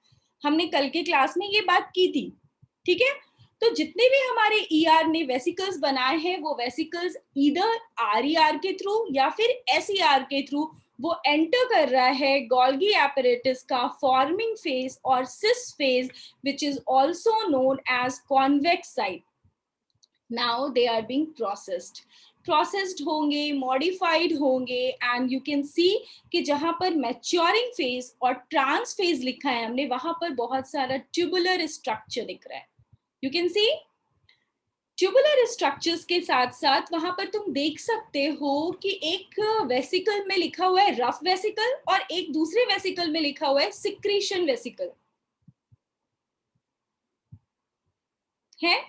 हमने कल के क्लास में ये बात की थी. ठीक है, तो जितने भी हमारे ER ने वेसिकल्स बनाए हैं, वो वेसिकल्स ईदर RER के थ्रू या फिर SER के थ्रू वो एंटर कर रहा है गोल्गी एपरेटस का फॉर्मिंग फेज और cis phase, which is also known as convex side. Now they are being processed होंगे, मॉडिफाइड होंगे, एंड यू कैन सी कि जहां पर मैच्योरिंग फेज और ट्रांस फेज लिखा है हमने, वहां पर बहुत सारा ट्यूबुलर स्ट्रक्चर दिख रहा है. You can C tubular structures के साथ साथ वहां पर तुम देख सकते हो कि एक वेसिकल में लिखा हुआ है रफ वेसिकल और एक दूसरे वेसिकल में लिखा हुआ है सिक्रीशन वेसिकल है.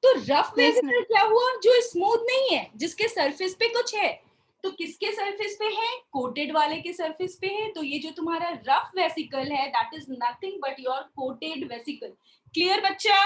तो रफ वेसिकल क्या हुआ? जो स्मूथ नहीं है, जिसके सरफेस पे कुछ है. तो किसके सरफेस पे है? कोटेड वाले के सरफेस पे है. तो ये जो तुम्हारा रफ वेसिकल है, that is nothing but your coated vesicle. Clear बच्चा?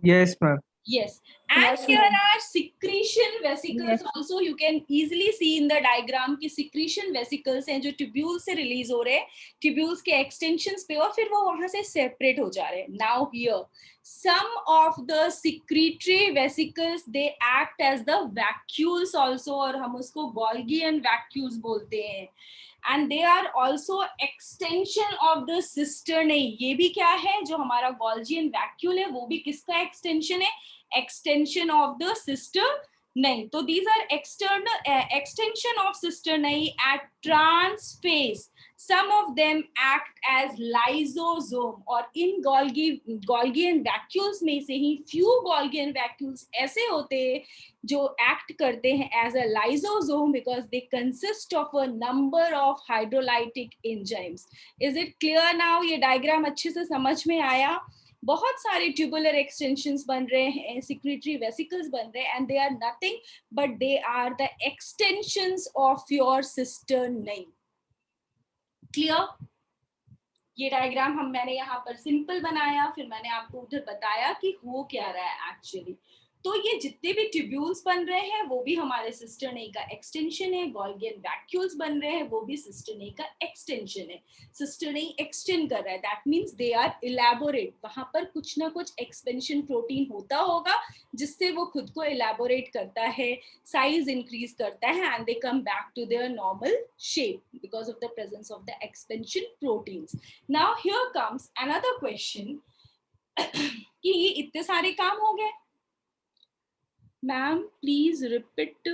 Yes, ma'am. Yes, and Yes, there ma'am. are secretion vesicles also. You can easily see in the diagram कि secretion vesicles हैं जो tubules से release हो रहे हैं, tubules के extensions पे, और फिर वो वहां से separate हो जा रहे हैं. Now here, some of the secretory vesicles they act as the vacuoles also, और हम उसको Golgian vacuoles बोलते हैं. And they are also extension of the cisternae. ये भी क्या है? जो हमारा Golgian vacuole है, वो भी किसका extension है? Extension of the cisternae. तो these are external extension of cisternae at trans phase. Some of them act as lysosome, और इन Golgian vacuoles में से ही few Golgian vacuoles ऐसे होते हैं जो act करते हैं as a lysosome because they consist of a number of hydrolytic enzymes. Is it clear now? ये diagram अच्छे से समझ में आया? बहुत सारे ट्यूबुलर एक्सटेंशंस बन रहे हैं, सिक्रेटरी वेसिकल्स बन रहे हैं, and they are nothing but they are the extensions of your cisternae. Clear? ये डायग्राम मैंने यहाँ पर सिंपल बनाया, फिर मैंने आपको उधर बताया कि हो क्या रहा है एक्चुअली. तो ये जितने भी ट्यूब्यूल्स बन रहे हैं वो भी हमारे सिस्टर्नी का एक्सटेंशन है, गोल्गियन वैक्यूल्स बन रहे हैं वो भी सिस्टर्नी का एक्सटेंशन है। सिस्टर्नी एक्सटेंड कर रहा है, that means they are elaborate, वहां पर कुछ ना कुछ एक्सपेंशन प्रोटीन होता होगा जिससे वो खुद को इलैबोरेट करता है, साइज इंक्रीज करता है, and they come back to their normal shape because of the presence of the expansion proteins. Now here comes another question कि ये इतने सारे काम हो गए, ma'am please repeat,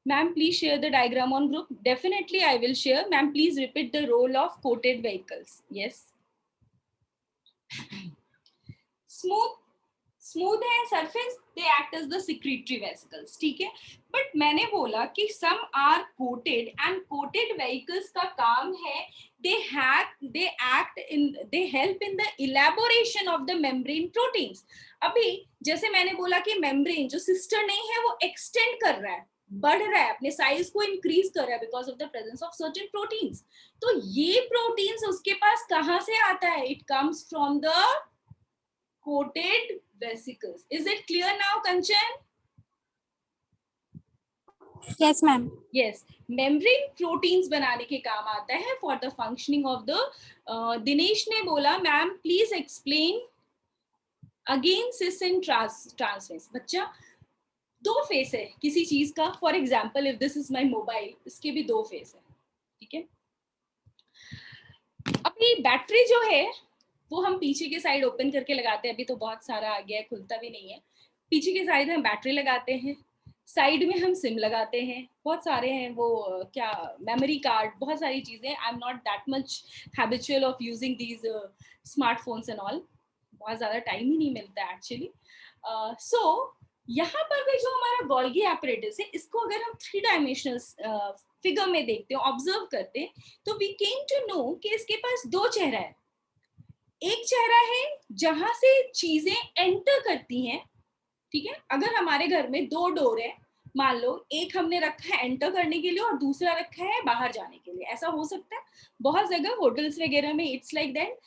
ma'am please share the diagram on group. Definitely I will share, ma'am please repeat the role of coated vehicles. Yes, smooth है surface, they act as the secretory vesicles, ठीक है। But मैंने बोला कि सम are coated, and coated vehicles का काम है they help in the elaboration of the membrane proteins। अभी जैसे मैंने बोला कि मेम्ब्रेन जो सिस्टर नहीं है वो एक्सटेंड कर रहा है, बढ़ रहा है, अपने साइज को इंक्रीज कर रहा है because of the presence of certain proteins. तो ये प्रोटीन्स उसके पास कहां से आता है? It comes from the coated vesicles. Is it clear now Kanchan? Yes, ma'am. Yes, membrane proteins बनाने के काम आता है for the functioning of the Dinesh ने बोला ma'am please explain again cis and trans face. बच्चा दो फेस है किसी चीज का, for example if this is my mobile, इसके भी दो फेस है, ठीक है। अभी बैटरी जो है वो हम पीछे के साइड ओपन करके लगाते हैं, अभी तो बहुत सारा आ गया है, खुलता भी नहीं है। पीछे के साइड हम बैटरी लगाते हैं, साइड में हम सिम लगाते हैं, बहुत सारे हैं वो क्या मेमोरी कार्ड, बहुत सारी चीजें। I am not that much habitual of using these smartphones and all, बहुत ज्यादा टाइम ही नहीं मिलता एक्चुअली। सो यहाँ पर भी जो हमारा गोल्गी एपरेटस है, इसको अगर हम 3 डायमेंशनल फिगर में देखते हैं, ऑब्जर्व करते हैं, तो वी केम टू नो कि इसके पास 2 चेहरा है। एक चेहरा है जहां से चीजें एंटर करती हैं, ठीक है। अगर हमारे घर में 2 डोर है, मान लो एक हमने रखा है एंटर करने के लिए और दूसरा रखा है बाहर जाने के लिए, ऐसा हो सकता है बहुत जगह होटल्स वगैरह में it's like that,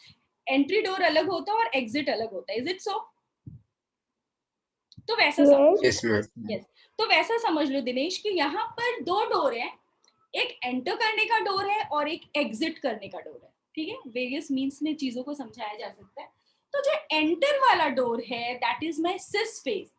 entry door अलग होता है और एग्जिट अलग होता है। इज इट सो? तो वैसा yes, तो वैसा समझ लो दिनेश कि यहाँ पर 2 डोर है, एक एंटर करने का डोर है और एक एग्जिट करने का डोर है, ठीक है। वेरियस मीन्स में चीजों को समझाया जा सकता है। तो जो एंटर वाला डोर है that is my cis face,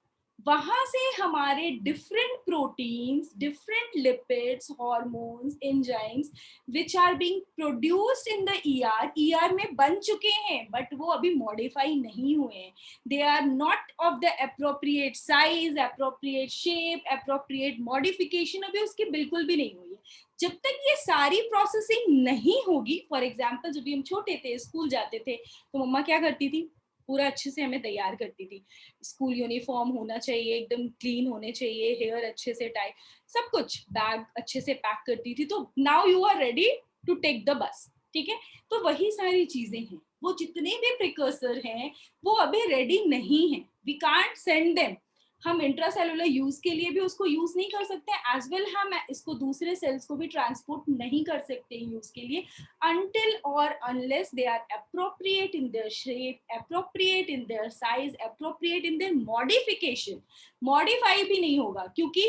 वहां से हमारे different proteins, different lipids, hormones, enzymes which are being produced in the ER में बन चुके हैं, बट वो अभी मॉडिफाई नहीं हुए हैं। They are not of the appropriate size, appropriate shape, appropriate modification, अभी उसकी बिल्कुल भी नहीं हुई है। जब तक ये सारी प्रोसेसिंग नहीं होगी, फॉर एग्जाम्पल जब भी हम छोटे थे, स्कूल जाते थे, तो मम्मा क्या करती थी, पूरा अच्छे से हमें तैयार करती थी। स्कूल यूनिफॉर्म होना चाहिए, एकदम क्लीन होने चाहिए, हेयर अच्छे से टाई, सब कुछ, बैग अच्छे से पैक करती थी। तो now you are ready to take the bus, ठीक है। तो वही सारी चीजें हैं, वो जितने भी प्रिकर्सर हैं वो अभी रेडी नहीं है, वी कांट सेंड देम। हम इंट्रासेलुलर यूज के लिए भी उसको यूज नहीं कर सकते, एज वेल हम इसको दूसरे सेल्स को भी ट्रांसपोर्ट नहीं कर सकते यूज के लिए, until or unless they are appropriate in their shape, appropriate in their size, appropriate in their modification। modify भी नहीं होगा, क्योंकि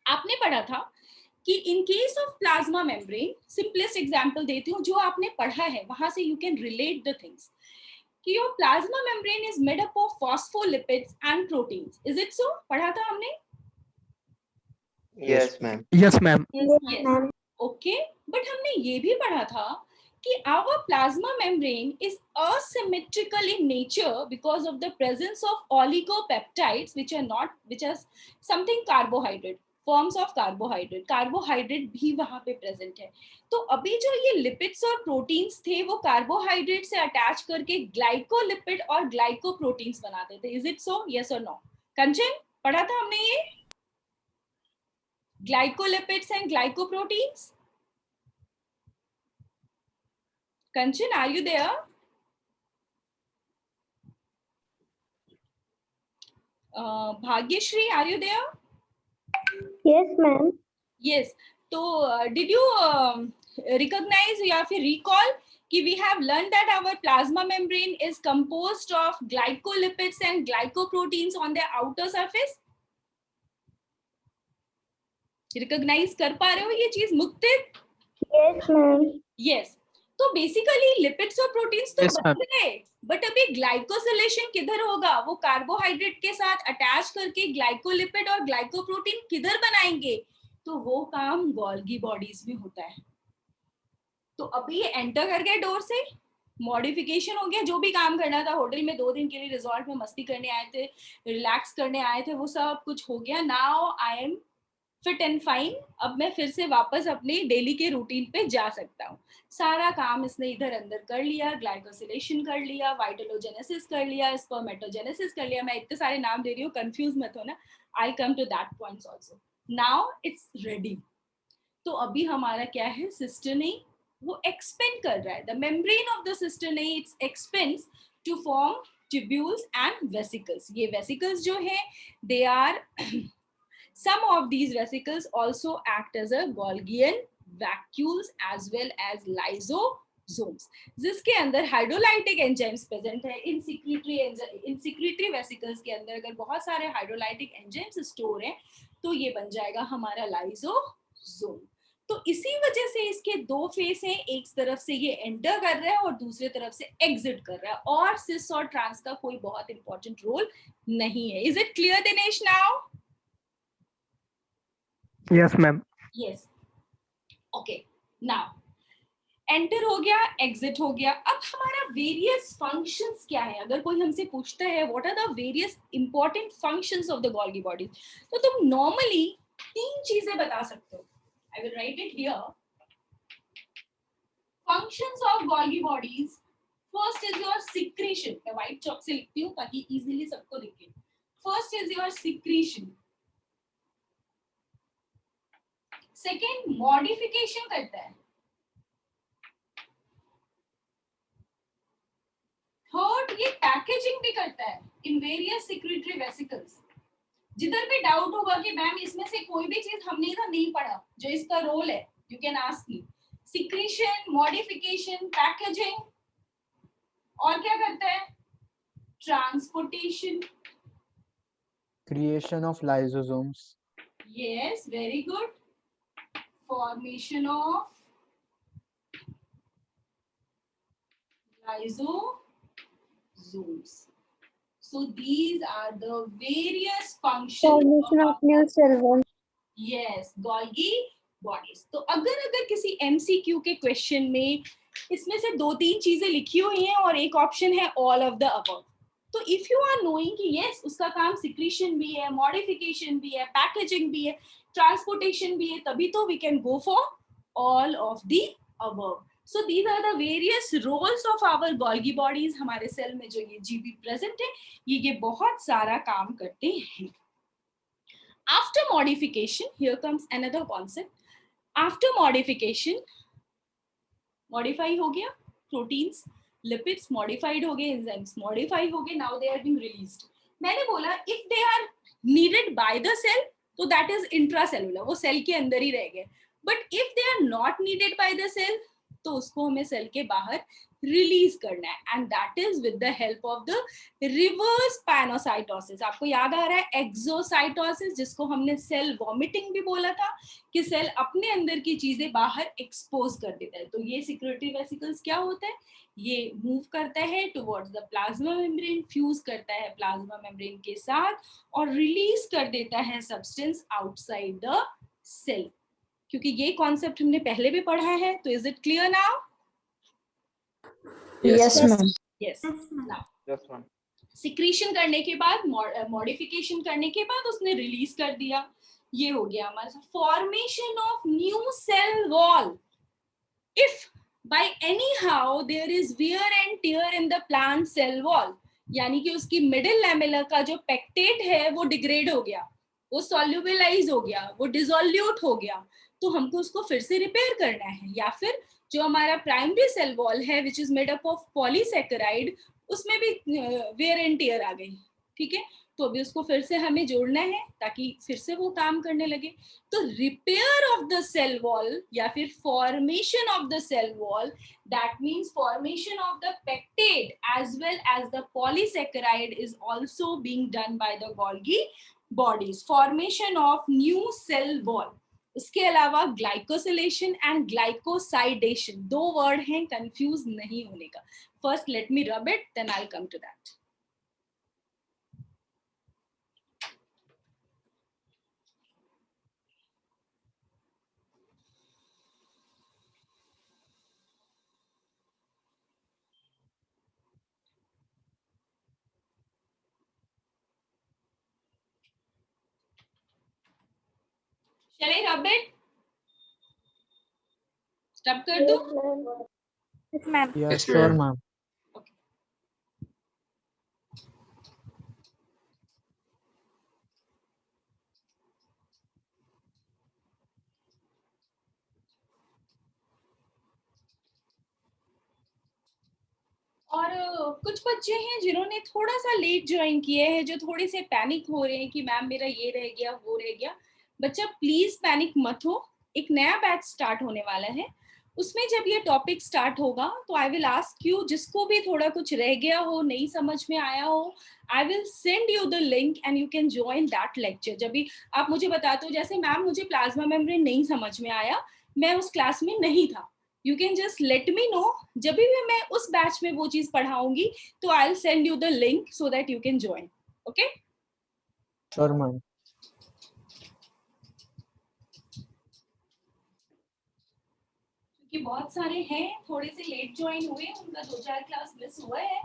आपने पढ़ा था कि in case of plasma membrane, simplest example देती हूँ जो आपने पढ़ा है, वहां से you can relate the things, कि your plasma membrane is made up of phospholipids and proteins. Is it so? पढ़ा था हमने? yes, ma'am. Yes, ma'am. Yes. Okay. But हमने ये भी पढ़ा था कि our plasma membrane is asymmetrical in nature because of the presence of oligopeptides, which are something carbohydrate, forms of carbohydrate। Carbohydrate भी वहां पे प्रेजेंट है। तो अभी जो ये लिपिड्स और प्रोटीन्स थे वो कार्बोहाइड्रेट से अटैच करके ग्लाइकोलिपिड और ग्लाइकोप्रोटीन्स बनाते थे। Is it so? यस और नो? कंचन, पढ़ा था हमने ये glycolipids and glycoproteins? Kanchan, are you there? Bhagyashree, are you there? Yes, ma'am. Yes. तो डिड यू रिकॉग्नाइज या फिर रिकॉल कि we have learned that our plasma membrane is composed of glycolipids and glycoproteins on their outer surface. Recognize कर पा रहे हो ये चीज मुक्तिर? Yes, ma'am. Yes. तो बेसिकली लिपिड्स और प्रोटीन्स तो Yes, बन गए, बट अभी ग्लाइकोसिलेशन किधर होगा? वो कार्बोहाइड्रेट के साथ अटैच करके ग्लाइकोलिपिड और ग्लाइकोप्रोटीन किधर बनाएंगे? तो वो काम गोल्गी बॉडीज में होता है. तो अभी ये एंटर कर गए डोर से, मॉडिफिकेशन हो गया, जो भी काम करना था, होटल में 2 दिन के लिए रिजॉर्ट में मस्ती करने आए थे, रिलैक्स करने आए थे, वो सब कुछ हो गया. Now I am fit and fine. अब मैं फिर से वापस अपने डेली के रूटीन पे जा सकता हूँ. सारा काम इसने इधर अंदर कर लिया, ग्लाइकोसिलेशन कर लिया, वाइटलोजेनेसिस कर लिया, स्पर्मेटोजेनेसिस कर लिया. मैं इतने सारे नाम दे रही हूँ, कंफ्यूज मत हो ना. I come to that points also. Now it's ready. तो अभी हमारा क्या है? सिस्टर्नी वो एक्सपेंड कर रहा है. The membrane of the cisternae it's expands to form tubules and vesicles. ये वेसिकल्स जो है, they are some of these vesicles also act as a Golgian vacuoles as well as lysosomes, जिसके अंदर hydrolytic enzymes present है. इन secretory vesicles के अंदर अगर बहुत सारे हाइड्रोलाइटिक एंजाइम्स स्टोर हैं तो ये बन जाएगा हमारा लाइसोसोम. तो इसी वजह से इसके 2 फेस हैं. एक तरफ से ये एंटर कर रहा है और दूसरी तरफ से एग्जिट कर रहा है, और सिस और ट्रांस का कोई बहुत इंपॉर्टेंट रोल नहीं है. Is it clear Dinesh now? Yes, ma'am. Yes. Okay. Now, enter हो गया, एग्जिट हो गया. अब हमारा वेरियस फंक्शंस क्या है? अगर कोई हमसे पूछता है what are the various important functions of the Golgi body, तो तुम नॉर्मली 3 चीजें बता सकते हो. I will write it here. Functions of Golgi bodies. First is your secretion. मैं व्हाइट चॉक से लिखती हूँ ताकि इजीली सबको दिखे. First is your secretion. Second, modification करता है. थर्ड, ये पैकेजिंग भी करता है इन वेरियस सिक्रीटरी वेसिकल्स. जिधर भी डाउट होगा कि मैम इसमें से कोई भी चीज हमने इधर नहीं पढ़ा जो इसका रोल है, you can ask me. Secretion, modification, packaging, और क्या करता है? Transportation. Creation of lysosomes. Yes, very good. Formation of lysosomes. So these are the various functions Formation of new cell walls. yes Golgi bodies. तो अगर किसी MCQ के question में इसमें से 2-3 चीजें लिखी हुई हैं और एक ऑप्शन है ऑल ऑफ द अबव, तो इफ यू आर नोइंग कि यस उसका काम सिक्रीशन भी है, मॉडिफिकेशन भी है, पैकेजिंग भी है, ट्रांसपोर्टेशन भी है, तभी तो we can go for all of the above. So these are the various roles of our Golgi bodies. हमारे सेल में जो ये जीबी प्रेजेंट है, ये बहुत सारा काम करते हैं. After modification, here comes another concept. After modification, modify हो गया, प्रोटीन्स, लिपिड्स मॉडिफाइड हो गए, एंजाइम्स मॉडिफाई हो गए, now they are being released. मैंने बोला if they are needed by the cell तो दैट इज इंट्रासेलुलर, वो सेल के अंदर ही रह गए. But if they are not needed by the cell तो उसको हमें सेल के बाहर रिलीज करना है, and that is with the help of the reverse pinocytosis. आपको याद आ रहा है एक्सोसाइटोसिस, जिसको हमने सेल वॉमिटिंग भी बोला था, कि सेल अपने अंदर की चीजें बाहर एक्सपोज कर देता है. तो ये सिक्रीटरी वेसिकल्स क्या होता है? ये मूव करता है towards the plasma membrane, fuse करता है प्लाज्मा मेम्ब्रेन के साथ और रिलीज कर देता है सब्सटेंस आउटसाइड द सेल. क्योंकि ये कॉन्सेप्ट हमने पहले भी पढ़ा है, तो is it clear now? Yes, ma'am. Yes. Now Yes, ma'am. Secretion करने के बाद, मॉडिफिकेशन करने के बाद उसने रिलीज कर दिया. ये हो गया हमारा formation of new cell wall. If by anyhow there is wear and tear in the plant cell wall, यानी कि उसकी मिडिल लैमेला का जो पेक्टेट है वो डिग्रेड हो गया, वो सॉल्युबलाइज हो गया, वो डिसोल्यूट हो गया, तो हमको उसको फिर से रिपेयर करना है. या फिर जो हमारा प्राइमरी सेल वॉल है which is made up of polysaccharide, उसमें भी वेयर एंड टियर आ गई. ठीक है, तो अभी उसको फिर से हमें जोड़ना है ताकि फिर से वो काम करने लगे। तो repair of the cell wall या फिर formation of the cell wall, that means formation of the pectate as well as the polysaccharide is also being done by the Golgi bodies. Formation of new cell wall, इसके अलावा glycosylation and glycosidation, 2 word हैं, confuse नहीं होने का। First let me rub it, then I will come to that. Shall I rub it? Rub कर दूं? Yes, ma'am. Yes, Yes, sure, ma'am. ma'am. और कुछ बच्चे हैं जिन्होंने थोड़ा सा लेट ज्वाइन किए हैं, जो थोड़े से पैनिक हो रहे हैं कि मैम मेरा ये रह गया वो रह गया। बच्चा प्लीज पैनिक मत हो, एक नया बैच स्टार्ट होने वाला है, उसमें जब ये टॉपिक स्टार्ट होगा तो आई विल आस्क यू, जिसको भी थोड़ा कुछ रह गया हो, नहीं समझ में आया हो, I will send you the link and you can join that lecture. जब भी आप मुझे बताते हो जैसे मैम मुझे प्लाज्मा मेम्ब्रेन नहीं समझ में आया, मैं उस क्लास में नहीं था, you can just let me know. जब भी मैं उस बैच में वो चीज पढ़ाऊंगी तो I will send you the link so that you can join. Okay, Sure, ma'am. क्योंकि बहुत सारे हैं थोड़े से लेट ज्वाइन हुए, उनका 2-4 क्लास मिस हुआ है,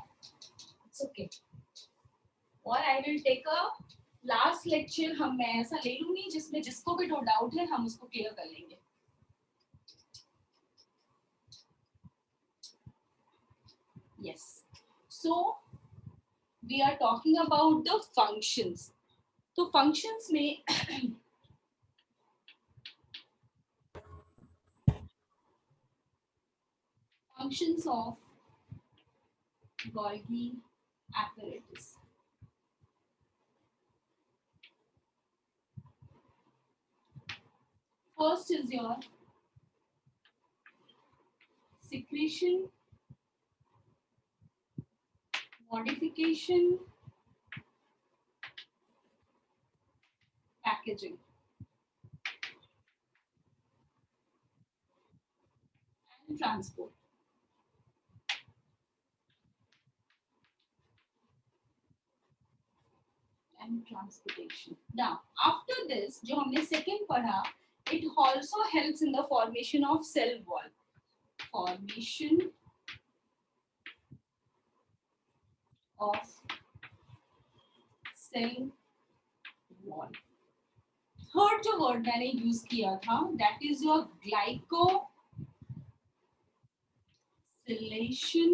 इट्स ओके। और I will take a last lecture, मैं ऐसा ले लूंगी जिसमें जिसको भी नो डाउट है हम उसको क्लियर कर लेंगे। Yes, so we are talking about the functions. तो functions में functions of Golgi apparatus. First is your secretion, modification, packaging. And transport. And transportation. Now, after this, जो हमने second पढ़ा, it also helps in the formation of cell wall. Formation of cell wall. Third जो word मैंने use किया था, that is your glycosylation.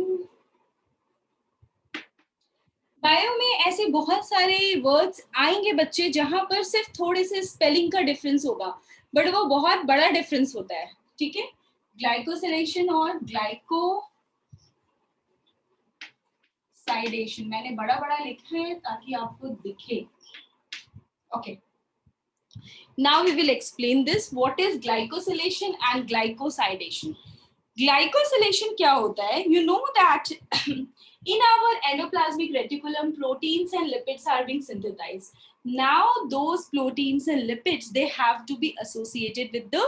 Bio में ऐसे बहुत सारे वर्ड्स आएंगे बच्चे जहां पर सिर्फ थोड़े से स्पेलिंग का डिफरेंस होगा, बट वो बहुत बड़ा डिफरेंस होता है, ठीक है। ग्लाइकोसिलेशन और ग्लाइकोसाइडेशन मैंने बड़ा बड़ा लिखा है ताकि आपको दिखे। Okay, now we will explain this, what is glycosylation and glycosidation. Glycosylation क्या होता है? You know that in our endoplasmic reticulum, proteins and lipids are being synthesized. Now those proteins and lipids, they have to be associated with the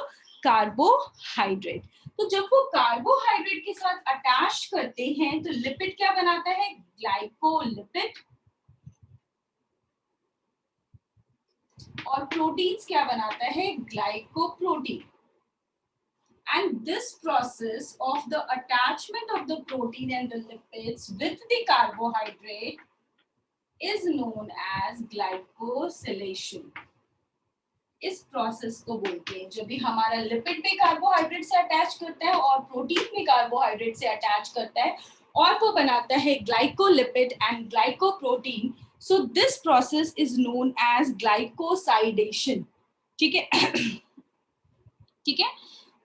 carbohydrate. तो जब वो carbohydrate के साथ attach करते हैं तो लिपिड क्या बनाता है? ग्लाइकोलिपिड। और प्रोटीन्स क्या बनाता है? Glycoprotein. And this process of the attachment of the protein and the lipids with the carbohydrate is known as glycosylation. इस प्रोसेस को बोलते हैं, जब भी हमारा लिपिड भी कार्बोहाइड्रेट से अटैच करता है और प्रोटीन भी कार्बोहाइड्रेट से अटैच करता है और वो बनाता है glycolipid and glycoprotein. So this process is known as glycosidation. ठीक है ठीक है.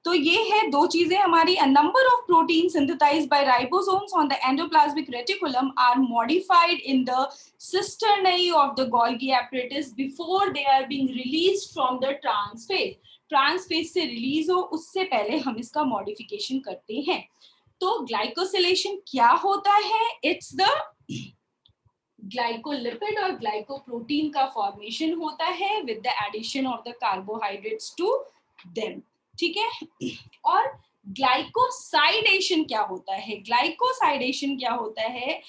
तो ये है दो चीजें हमारी. A number of proteins synthesized by ribosomes on the endoplasmic reticulum are modified in the cisternae of the Golgi apparatus before they are being released from the transphase. Trans phase से रिलीज हो उससे पहले हम इसका मॉडिफिकेशन करते हैं. तो glycosylation क्या होता है? इट्स द ग्लाइकोलिपिड और ग्लाइकोप्रोटीन का फॉर्मेशन होता है with the addition of the carbohydrates to them. ठीक है. और ग्लाइकोसाइडेशन क्या होता है? ग्लाइकोसाइडेशन क्या होता है?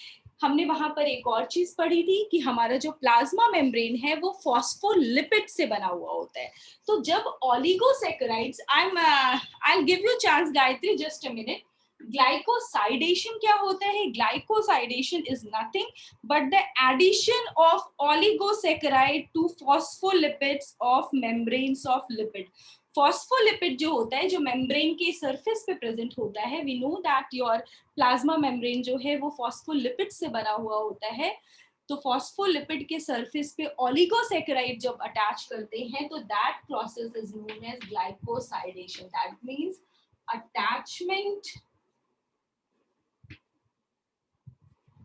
हमने वहां पर एक और चीज पढ़ी थी कि हमारा जो प्लाज्मा मेम्ब्रेन है वो फॉस्फोलिपिड से बना हुआ होता है. तो जब oligosaccharides, I'll give you chance Gayatri, just a minute. Glycosidation क्या होता है? Glycosidation is nothing but the addition of oligosaccharide to phospholipids of membranes of lipid. Phospholipid जो होता है, जो मेम्ब्रेन के सरफेस पे प्रेजेंट होता है, we know that your plasma membrane जो है वो फॉस्फोलिपिड से बना हुआ होता है. तो फॉस्फोलिपिड के सरफेस पे ओलिगोसैकेराइड जब अटैच करते हैं तो that process is known as glycosidation. That means attachment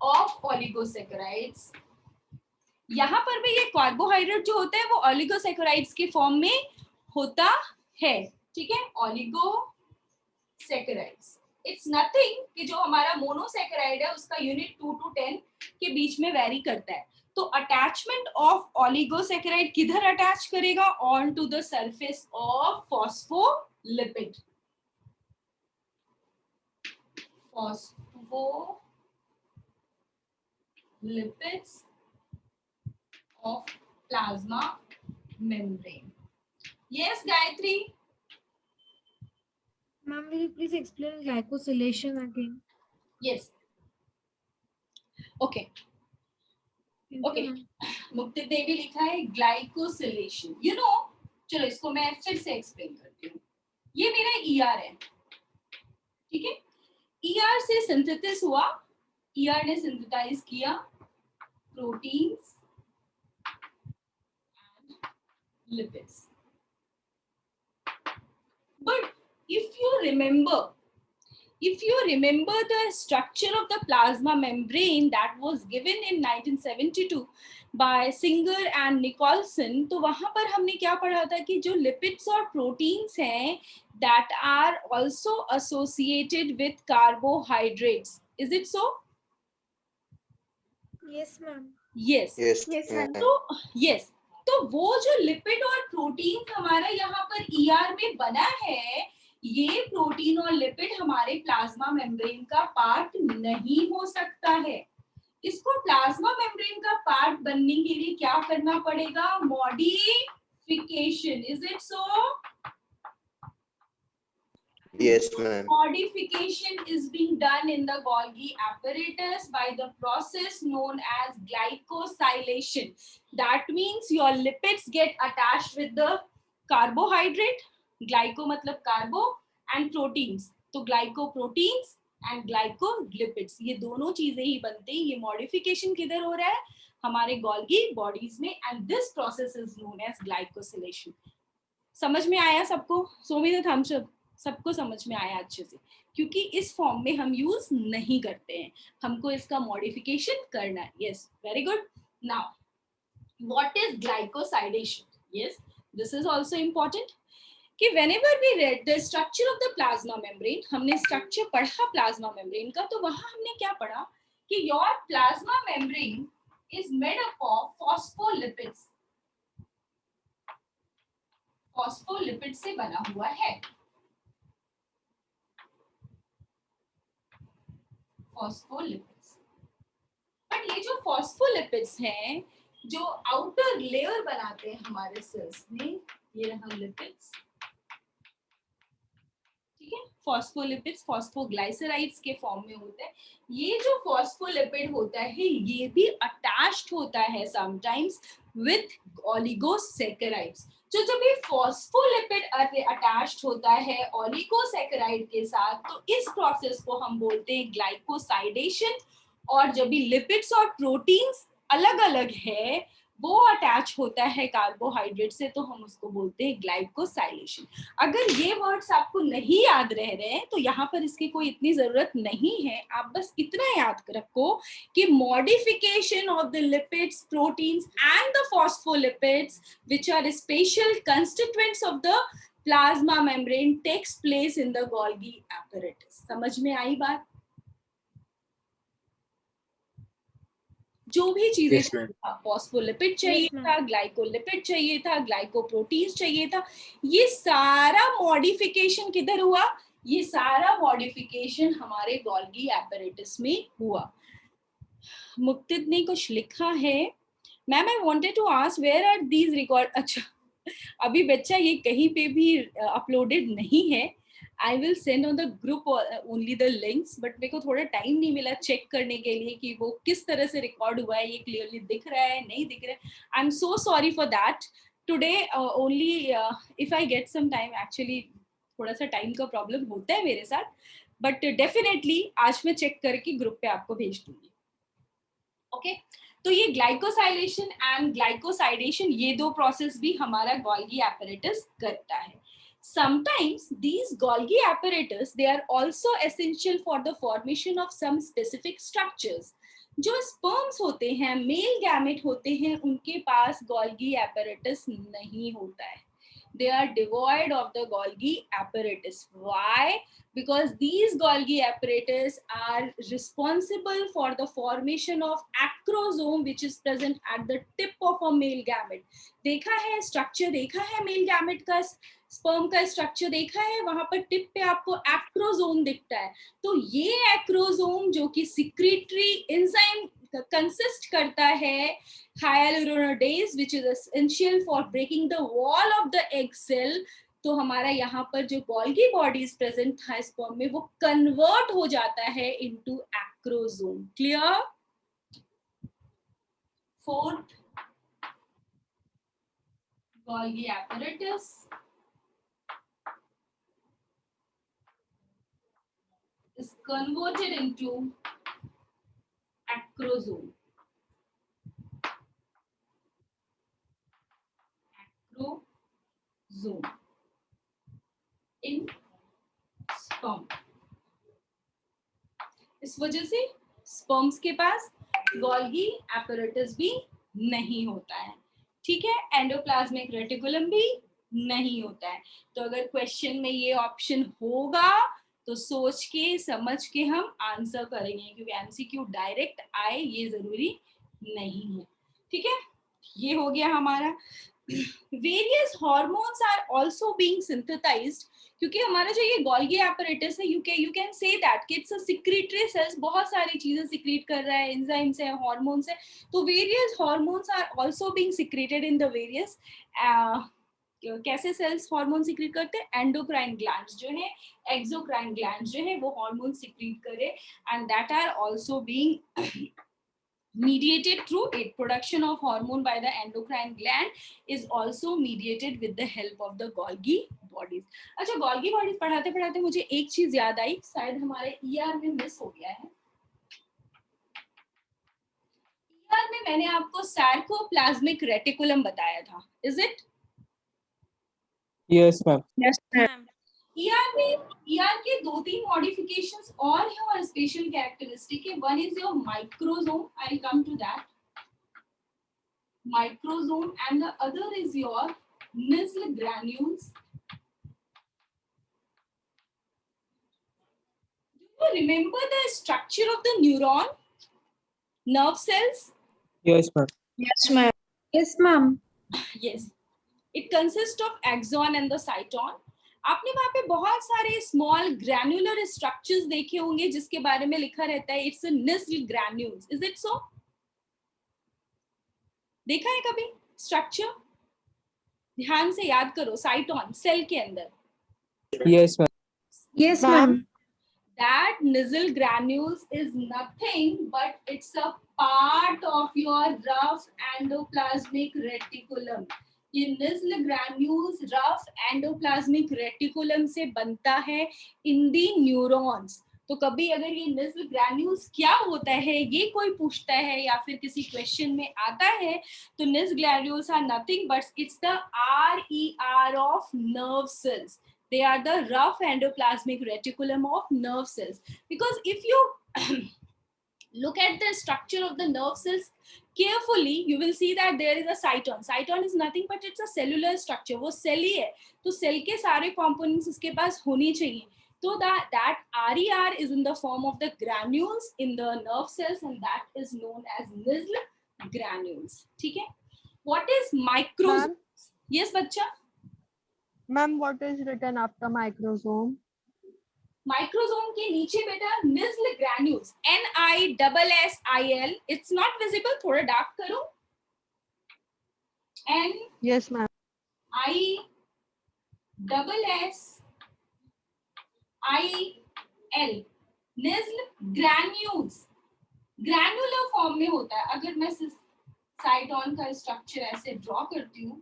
of oligosaccharides. यहां पर भी ये कार्बोहाइड्रेट जो होता है वो ओलिगोसैकेराइड्स के फॉर्म में होता है. ठीक है. ओलिगोसैकेराइड्स इट्स नथिंग कि जो हमारा मोनोसैकेराइड है उसका यूनिट 2 to 10 के बीच में वेरी करता है. तो अटैचमेंट ऑफ ओलिगोसैकेराइड किधर अटैच करेगा? On to the surface of phospholipid. Phospholipids of plasma membrane. Yes, Gayatri. Ma'am, will you please explain glycosylation again? Yes. Okay. Thank you, Okay. ma'am. मुक्ति देवी लिखा है ग्लाइकोसिलेशन. यू नो, चलो इसको मैं फिर से एक्सप्लेन करती हूँ. ये मेरा ER है. ठीक है. ER से सिंथेसिस हुआ. ER ने सिंथेसाइज किया proteins and lipids. But if you remember the structure of the plasma membrane that was given in 1972 by Singer and Nicholson, तो वहां पर हमने क्या पढ़ा था कि जो lipids और proteins हैं that are also associated with carbohydrates. Is it so? Yes, ma'am. Yes. Yes. Yes, ma'am. तो yes, तो वो जो लिपिड और प्रोटीन हमारा यहाँ पर ER में बना है, ये प्रोटीन और लिपिड हमारे प्लाज्मा मेम्ब्रेन का पार्ट नहीं हो सकता है. इसको प्लाज्मा मेम्ब्रेन का पार्ट बनने के लिए क्या करना पड़ेगा? Modification. Is it so? Yes, ma'am. Modification is being done in the Golgi apparatus by the process known as glycosylation. That means your lipids get attached with the carbohydrate. Glyco मतलब carbo and proteins. तो glycoproteins and glycolipids ये दोनों चीजें ही बनते हैं. ये modification किधर हो रहा है? हमारे Golgi bodies में. And this process is known as glycosylation. समझ में आया सबको? Show me the thumbs up. सबको समझ में आया अच्छे से, क्योंकि इस फॉर्म में हम यूज नहीं करते हैं, हमको इसका मॉडिफिकेशन करना है. Yes, very good. Now what is glycosidation? Yes, this is also important कि whenever we read the structure of the plasma membrane, हमने स्ट्रक्चर पढ़ा प्लाज्मा मेम्ब्रेन का, तो वहां हमने क्या पढ़ा कि your plasma membrane is made up of phospholipids. Phospholipid से बना हुआ है. फॉस्फोलिपिड्स. बट ये जो फॉस्फोलिपिड्स हैं जो आउटर लेयर बनाते हैं हमारे सेल्स में, ये रहा लिपिड्स. ठीक है. फॉस्फोलिपिड्स फॉस्फोग्लाइसराइड्स के फॉर्म में होते हैं. ये जो फॉस्फोलिपिड होता है ये भी अटैच्ड होता है समटाइम्स विथ ओलिगोसैकेराइड्स. जो जब ये फॉस्फोलिपिड अटैच्ड होता है ओलिगोसैकेराइड के साथ, तो इस प्रोसेस को हम बोलते हैं ग्लाइकोसाइडेशन. और जब भी लिपिड्स और प्रोटीन्स अलग अलग है वो अटैच होता है कार्बोहाइड्रेट से, तो हम उसको बोलते हैं ग्लाइकोसाइलेशन। अगर ये वर्ड्स आपको नहीं याद रह रहे हैं तो यहाँ पर इसकी कोई इतनी जरूरत नहीं है, आप बस इतना याद रखो कि modification of the lipids, proteins and the phospholipids which are special constituents of the plasma membrane takes place in the Golgi apparatus। समझ में आई बात? जो भी चीजें Yes, ma'am. फॉस्फोलिपिड चाहिए Yes, ma'am. था, ग्लाइकोलिपिड चाहिए था, ग्लाइकोप्रोटीन्स चाहिए था, ये सारा मॉडिफिकेशन किधर हुआ? ये सारा मॉडिफिकेशन हमारे गोल्गी एपरेटस में हुआ। मुक्तिद ने कुछ लिखा है, ma'am I wanted to ask where are these record. अच्छा, अभी बच्चा ये कहीं पे भी अपलोडेड नहीं है। I will send on the group only the links, but मेरे को थोड़ा टाइम नहीं मिला चेक करने के लिए कि वो किस तरह से रिकॉर्ड हुआ है, ये क्लियरली दिख रहा है नहीं दिख रहा है। I am so sorry for that. Today only if I get some time, actually थोड़ा सा टाइम का प्रॉब्लम होता है मेरे साथ, बट डेफिनेटली आज मैं चेक करके ग्रुप पे आपको भेज दूंगी। ओके तो ये ग्लाइकोसाइलेशन एंड ग्लाइकोसाइडेशन, ये दो प्रोसेस भी हमारा गोल्गी एपरेटस करता है। Sometimes these Golgi apparatus, they are also essential for the formation of some specific structures। जो स्पर्म्स होते हैं, मेल गैमेट होते हैं, उनके पास Golgi apparatus नहीं होता है। They are devoid of the Golgi apparatus. Why? Because these Golgi apparatus are responsible for the formation of acrosome, which is present at the tip of a male gamete। देखा है structure, देखा है male gamete का, sperm का structure देखा है, वहां पर टिप पे आपको एक्रोजोम दिखता है। तो ये एक्रोजोम जो कि सिक्रीटरी एंजाइम कंसिस्ट करता है hyaluronidase, which is essential for breaking the wall of the egg cell। तो हमारा यहाँ पर जो गोल्गी बॉडीज प्रेजेंट था स्पर्म में, वो कन्वर्ट हो जाता है into acrosome. Clear? Fourth, Golgi apparatus is converted into acrosome। Acrosome in sperm। इस वजह से स्पर्म्स के पास गोल्गी एपरेटस भी नहीं होता है। ठीक है, एंडोप्लाज्मिक रेटिकुलम भी नहीं होता है। तो अगर क्वेश्चन में ये ऑप्शन होगा तो सोच के समझ के हम आंसर करेंगे, क्योंकि एमसीक्यू डायरेक्ट आए ये जरूरी नहीं है। ठीक है, ये हो गया हमारा। Various hormones are also being synthesised, क्योंकि हमारा जो ये गोल्गी एपरेटस है, यू कैन से दैट कि इट्स अ सिक्रीटरी सेल्स, बहुत सारी चीजें सिक्रीट कर रहा है, एंजाइम्स है, हार्मोन्स है। तो various hormones are also being secreted in the various, कैसे सेल्स हार्मोन सिक्रीट करते हैं? एंडोक्राइन ग्लैंड्स जो है, एक्सोक्राइन ग्लैंड्स जो है, वो हार्मोन सिक्रीट करे, and that are also being mediated through it। Production of hormone by the endocrine gland is also mediated with the help of the Golgi bodies। अच्छा, Golgi bodies पढ़ाते पढ़ाते मुझे एक चीज याद आई, शायद हमारे ER में मिस हो गया है। ER में मैंने आपको सार्कोप्लाज्मिक रेटिकुलम बताया था, is it? Yes, ma'am. Yes, ma'am. ER में ER के दो तीन मॉडिफिकेशंस और हैं और स्पेशल कैरेक्टरिस्टिक है। One is your microsome, I will come to that, microsome, and the other is your Nissl granules। Do you remember the structure of the neuron, nerve cells? Yes, ma'am. Yes, ma'am. Yes, ma'am. Yes, it consists of axon and the cyton। आपने वहां पे बहुत सारे small granular structures देखे होंगे जिसके बारे में लिखा रहता है it's Nissl granules। Is it सो? देखा है कभी स्ट्रक्चर? ध्यान से याद करो, साइटोन सेल के अंदर। Yes, ma'am. Yes, ma'am. That Nissl granules is nothing but it's a part of your rough endoplasmic reticulum। ये Nissl granules rough endoplasmic reticulum से बनता है in the neurons। तो कभी अगर ये निज्ल ग्रैन्यूल्स क्या होता है ये कोई पूछता है या फिर किसी क्वेश्चन में आता है, तो Nissl granules are nothing but it's the RER of nerve cells. They are the rough endoplasmic reticulum of nerve cells. Because if you look at the structure of the nerve cells carefully, you will see that there is a cyton. Cyton is nothing but it's a cellular structure. वो cell ही है, तो cell के सारे components उसके पास होनी चाहिए. So that RER is in the form of the granules in the nerve cells, and that is known as Nizl granules. ठीक है? What is microsome? Yes, बच्चा. Ma'am, what is written after microsome? Microsome के नीचे बेटा Nizl granules, NISSIL. It's not visible. थोड़ा dark करो. Yes, ma'am. NISSIL. Nizl granules. Granular form में होता है. अगर मैं साइटोन का स्ट्रक्चर ऐसे ड्रॉ करती हूँ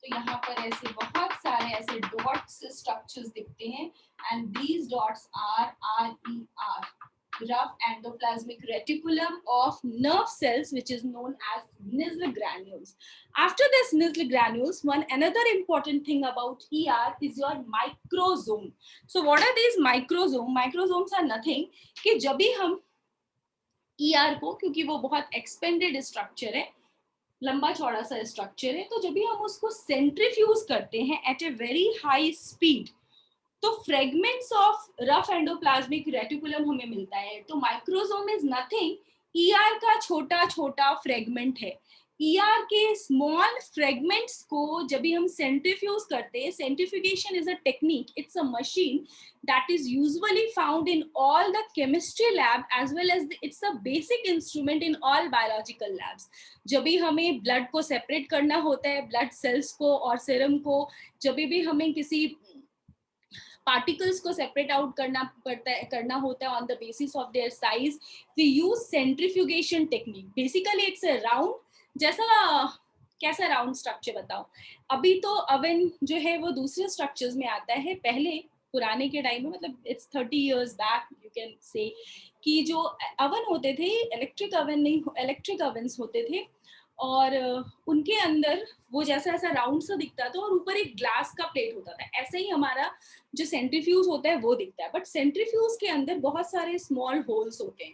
तो यहाँ पर ऐसे बहुत सारे ऐसे डॉट्स स्ट्रक्चर्स दिखते हैं, and these dots are RER, rough endoplasmic reticulum of nerve cells, which is known as Nizl granules. After this Nizl granules, another important thing about ER is your microsome. So what are these microsome? Microsomes are nothing कि जब भी हम ER को, क्योंकि वो बहुत expanded structure है, लंबा चौड़ा सा स्ट्रक्चर है, तो जब भी हम उसको सेंट्रीफ्यूज करते हैं at a very high speed, तो fragments of rough endoplasmic reticulum हमें मिलता है. तो माइक्रोसोम इज नथिंग, ER का छोटा छोटा फ्रेगमेंट है. ER के स्मॉल फ्रेगमेंट्स को जब भी हम सेंट्रीफ्यूज करते हैं, centrifugation is a technique, it's a machine that is usually found in all the chemistry lab as well as it's a basic instrument in all biological labs. जब भी हमें ब्लड को सेपरेट करना होता है, ब्लड सेल्स को और serum को, जब भी हमें किसी पार्टिकल्स को सेपरेट आउट करना होता है on the basis of their size, we use centrifugation technique. Basically it's a round, जैसा कैसा राउंड स्ट्रक्चर बताओ. अभी तो अवन जो है वो दूसरे स्ट्रक्चर्स में आता है. पहले पुराने के टाइम में, मतलब it's 30 years back you can से, कि जो अवन होते थे इलेक्ट्रिक अवन नहीं, इलेक्ट्रिक अवन्स होते थे, और उनके अंदर वो जैसा ऐसा राउंड सा दिखता था और ऊपर एक ग्लास का प्लेट होता था. ऐसे ही हमारा जो सेंट्रीफ्यूज होता है वो दिखता है, बट सेंट्रीफ्यूज के अंदर बहुत सारे स्मॉल होल्स होते हैं.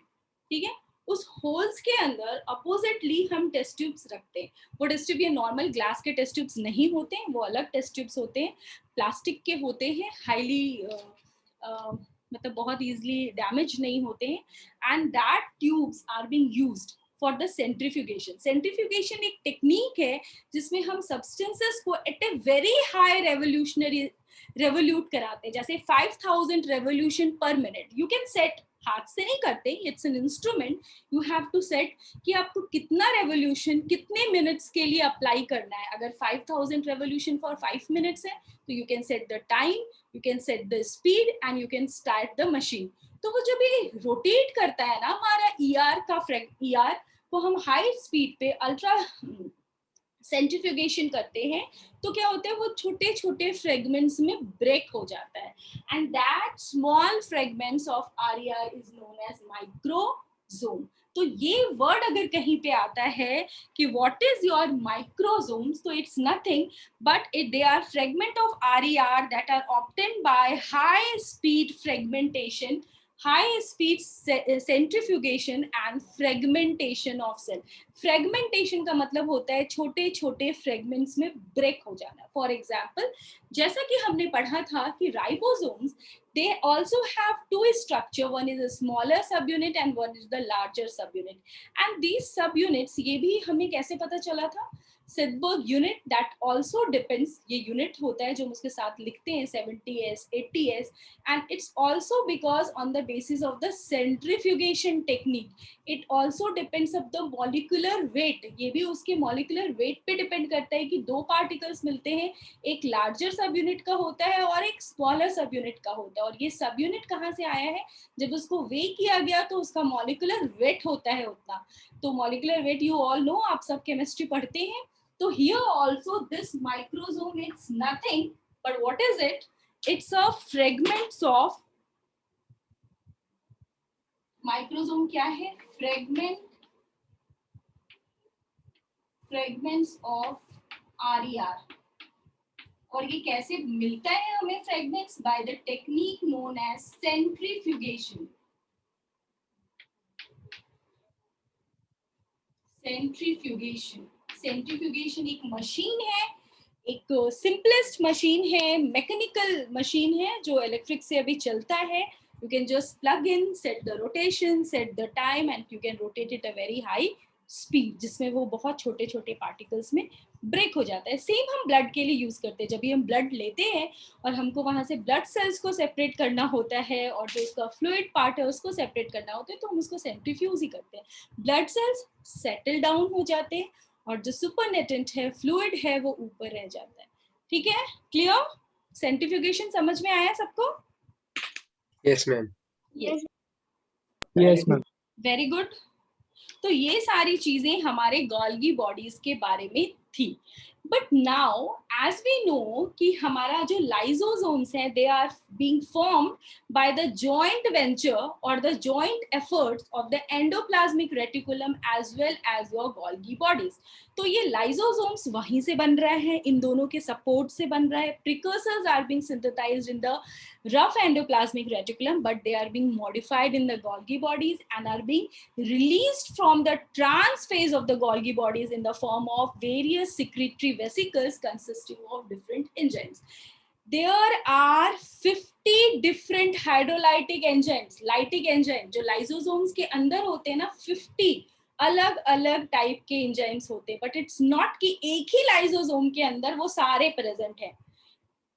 ठीक है, उस होल्स के अंदर अपोजिटली हम टेस्ट ट्यूब्स रखते हैं. वो टेस्ट ट्यूब ये नॉर्मल ग्लास के टेस्ट ट्यूब्स नहीं होते हैं, वो अलग टेस्ट ट्यूब्स होते हैं, प्लास्टिक के होते हैं, हाईली मतलब बहुत इजीली डैमेज नहीं होते हैं, and that tubes are being used for the centrifugation. Centrifugation एक टेक्निक है जिसमें हम सब्सटेंसेस को at a very high revolute कराते हैं, जैसे 5000 रेवोल्यूशन पर मिनट. यू कैन सेट, हाथ से नहीं करते, it's an instrument, you have to set कि आपको कितना रेवोल्यूशन कितने मिनट्स के लिए अप्लाई करना है. अगर 5000 रेवोल्यूशन फॉर 5 minutes है तो you can set the time, you can set the speed and you can start the machine. तो वो जब ये रोटेट करता है ना हमारा ER का ER को हम हाई स्पीड पे अल्ट्रा सेंट्रीफ्यूगेशन करते हैं, तो क्या होता है वो छोटे छोटे फ्रेगमेंट्स में ब्रेक हो जाता है, and that small fragments of RER is known as microsome. तो ये वर्ड अगर कहीं पे आता है कि व्हाट इज योर माइक्रोसोम्स, तो it's nothing but they are fragment of RER that are obtained by high speed fragmentation, high speed centrifugation and fragmentation of cell. Fragmentation का मतलब होता है छोटे छोटे fragments में break हो जाना. For example, जैसा कि हमने पढ़ा था कि ribosomes, they also have two structure. One is a smaller subunit and one is the larger subunit. And these subunits, ये भी हमें कैसे पता चला था? Sedberg unit that also depends, ये unit होता है जो हम उसके साथ लिखते हैं 70s 80s, and it's also because on the basis of the centrifugation technique it also depends of the molecular weight. ये भी उसके molecular weight पे depend करता है कि दो particles मिलते हैं, एक larger subunit का होता है और एक smaller subunit का होता है, और ये subunit कहाँ से आया है? जब उसको weigh किया गया तो उसका molecular weight होता है उतना. तो molecular weight you all know, आप सब chemistry पढ़ते हैं. So here also this microsome, it's nothing but what is it? It's a fragments of microsome क्या है? Fragments of RER। और ये कैसे मिलता है हमें fragments? By the technique known as centrifugation. Centrifugation एक मशीन है, एक सिंपलेस्ट मशीन है, मैकेनिकल मशीन है जो इलेक्ट्रिक से अभी चलता है। You can just plug in, set the rotation, set the time and you can rotate it a very high speed, जिसमें वो बहुत छोटे छोटे पार्टिकल्स में ब्रेक हो जाता है। सेम हम ब्लड के लिए यूज करते हैं। जब भी हम ब्लड लेते हैं और हमको वहां से ब्लड सेल्स को सेपरेट करना होता है और जो उसका फ्लूइड पार्ट है उसको सेपरेट करना होता है, तो हम उसको सेंट्रीफ्यूज ही करते हैं। ब्लड सेल्स सेटल डाउन हो जाते हैं और जो सुपरनेटेंट है, फ्लूइड है, वो ऊपर रह जाता है। ठीक है, क्लियर? सेंट्रीफ्यूगेशन समझ में आया सबको? Yes, ma'am. Yes, Yes, ma'am. Very good. तो ये सारी चीजें हमारे गोल्गी बॉडीज के बारे में थी। But now as we know कि हमारा जो लाइसोसोम्स है, they are being formed by the joint venture और the joint efforts of the endoplasmic reticulum as well as your Golgi bodies. तो ये लाइसोसोम्स वहीं से बन रहा है, इन दोनों के सपोर्ट से बन रहा है। Precursors are being synthesised in the rough endoplasmic reticulum, but they are being modified in the Golgi bodies and are being released from the trans phase of the Golgi bodies in the form of various secretory vesicles consisting of different enzymes. There are 50 different hydrolytic enzymes, lytic enzyme, जो lysosomes के अंदर होते हैं ना, 50 अलग अलग type के enzymes होते हैं। बट इट्स नॉट कि एक ही लाइसोसोम के अंदर वो सारे प्रेजेंट हैं,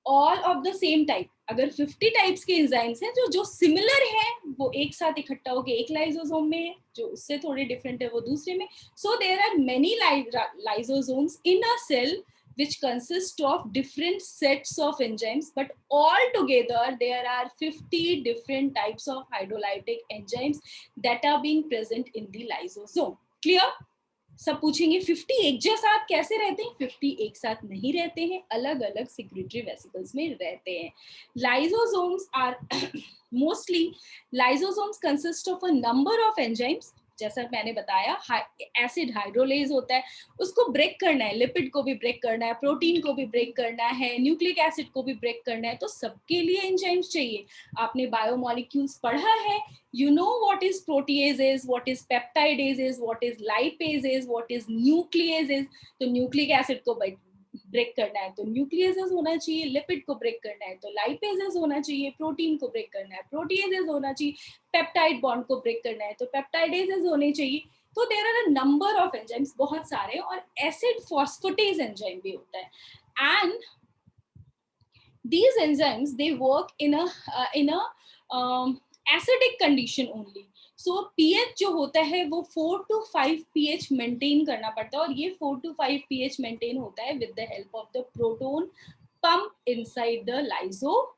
all of the same type. अगर 50 टाइप्स के एंजाइम्स हैं जो सिमिलर हैं, वो एक साथ इकट्ठा होकर एक लाइसोसोम में है, जो उससे थोड़े डिफरेंट है वो दूसरे में। So there are many lysosomes in a cell which consist of different sets of enzymes, but all together there are 50 different types of hydrolytic enzymes that are being present in the lysosome. Clear? सब पूछेंगे 50 एक जैसा कैसे रहते हैं? 50 एक साथ नहीं रहते हैं, अलग अलग सिक्रेटरी वेसिकल्स में रहते हैं। Lysosomes are mostly lysosomes consist of a number of enzymes. जैसा मैंने बताया, एसिड हाइड्रोलेज होता है, उसको ब्रेक करना है, लिपिड को भी ब्रेक करना है, प्रोटीन को भी ब्रेक करना है, न्यूक्लिक एसिड को भी ब्रेक करना है, तो सबके लिए एंजाइम्स चाहिए। आपने बायोमोलिक्यूल्स पढ़ा है, you know what is protease is, what is peptidase is, what is lipase is, what is nuclease is। तो न्यूक्लिक एसिड को ब्रेक करना है तो न्यूक्लियसेस होना चाहिए, लिपिड को ब्रेक करना है तो लाइपेजेस होना चाहिए, प्रोटीन को ब्रेक करना है प्रोटीएजेस होना चाहिए, पेप्टाइड बॉन्ड को ब्रेक करना है तो पेप्टाइडेजेस होने चाहिए। तो there are a number of enzymes, बहुत सारे, और एसिड फॉस्फेटेज एंजाइम भी होता है। And these enzymes they work in a acidic condition only. So pH जो होता है वो 4 to 5 pH मेंटेन करना पड़ता है, और ये 4 to 5 pH मेंटेन होता है with the help of the proton pump inside the lysosome।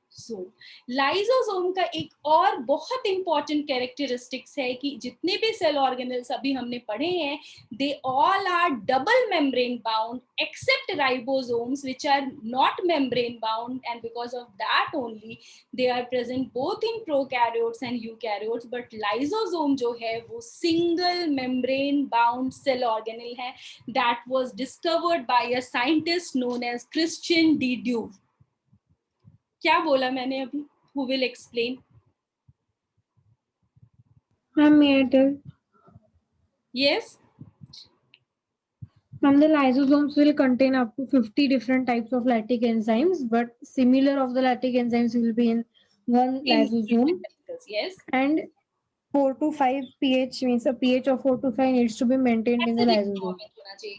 Lysosome का एक और बहुत इंपॉर्टेंट कैरेक्टरिस्टिक्स है कि जितने भी सेल ऑर्गेनल्स अभी हमने पढ़े हैं, they all are double membrane bound except ribosomes which are not membrane bound, and because of that only they are present both in prokaryotes and eukaryotes. But lysosome जो है वो single membrane bound cell organelle है, that was discovered by a scientist known as Christian de Duve. क्या बोला मैंने अभी? Who will explain? Ma'am, may I tell? Yes. Ma'am, the lysosomes will contain up to 50 different types of lactic enzymes, but similar of the lactic enzymes will be in one lysosome. Yes. And 4 to 5 pH means a pH of 4 to 5 needs to be maintained in the lysosome.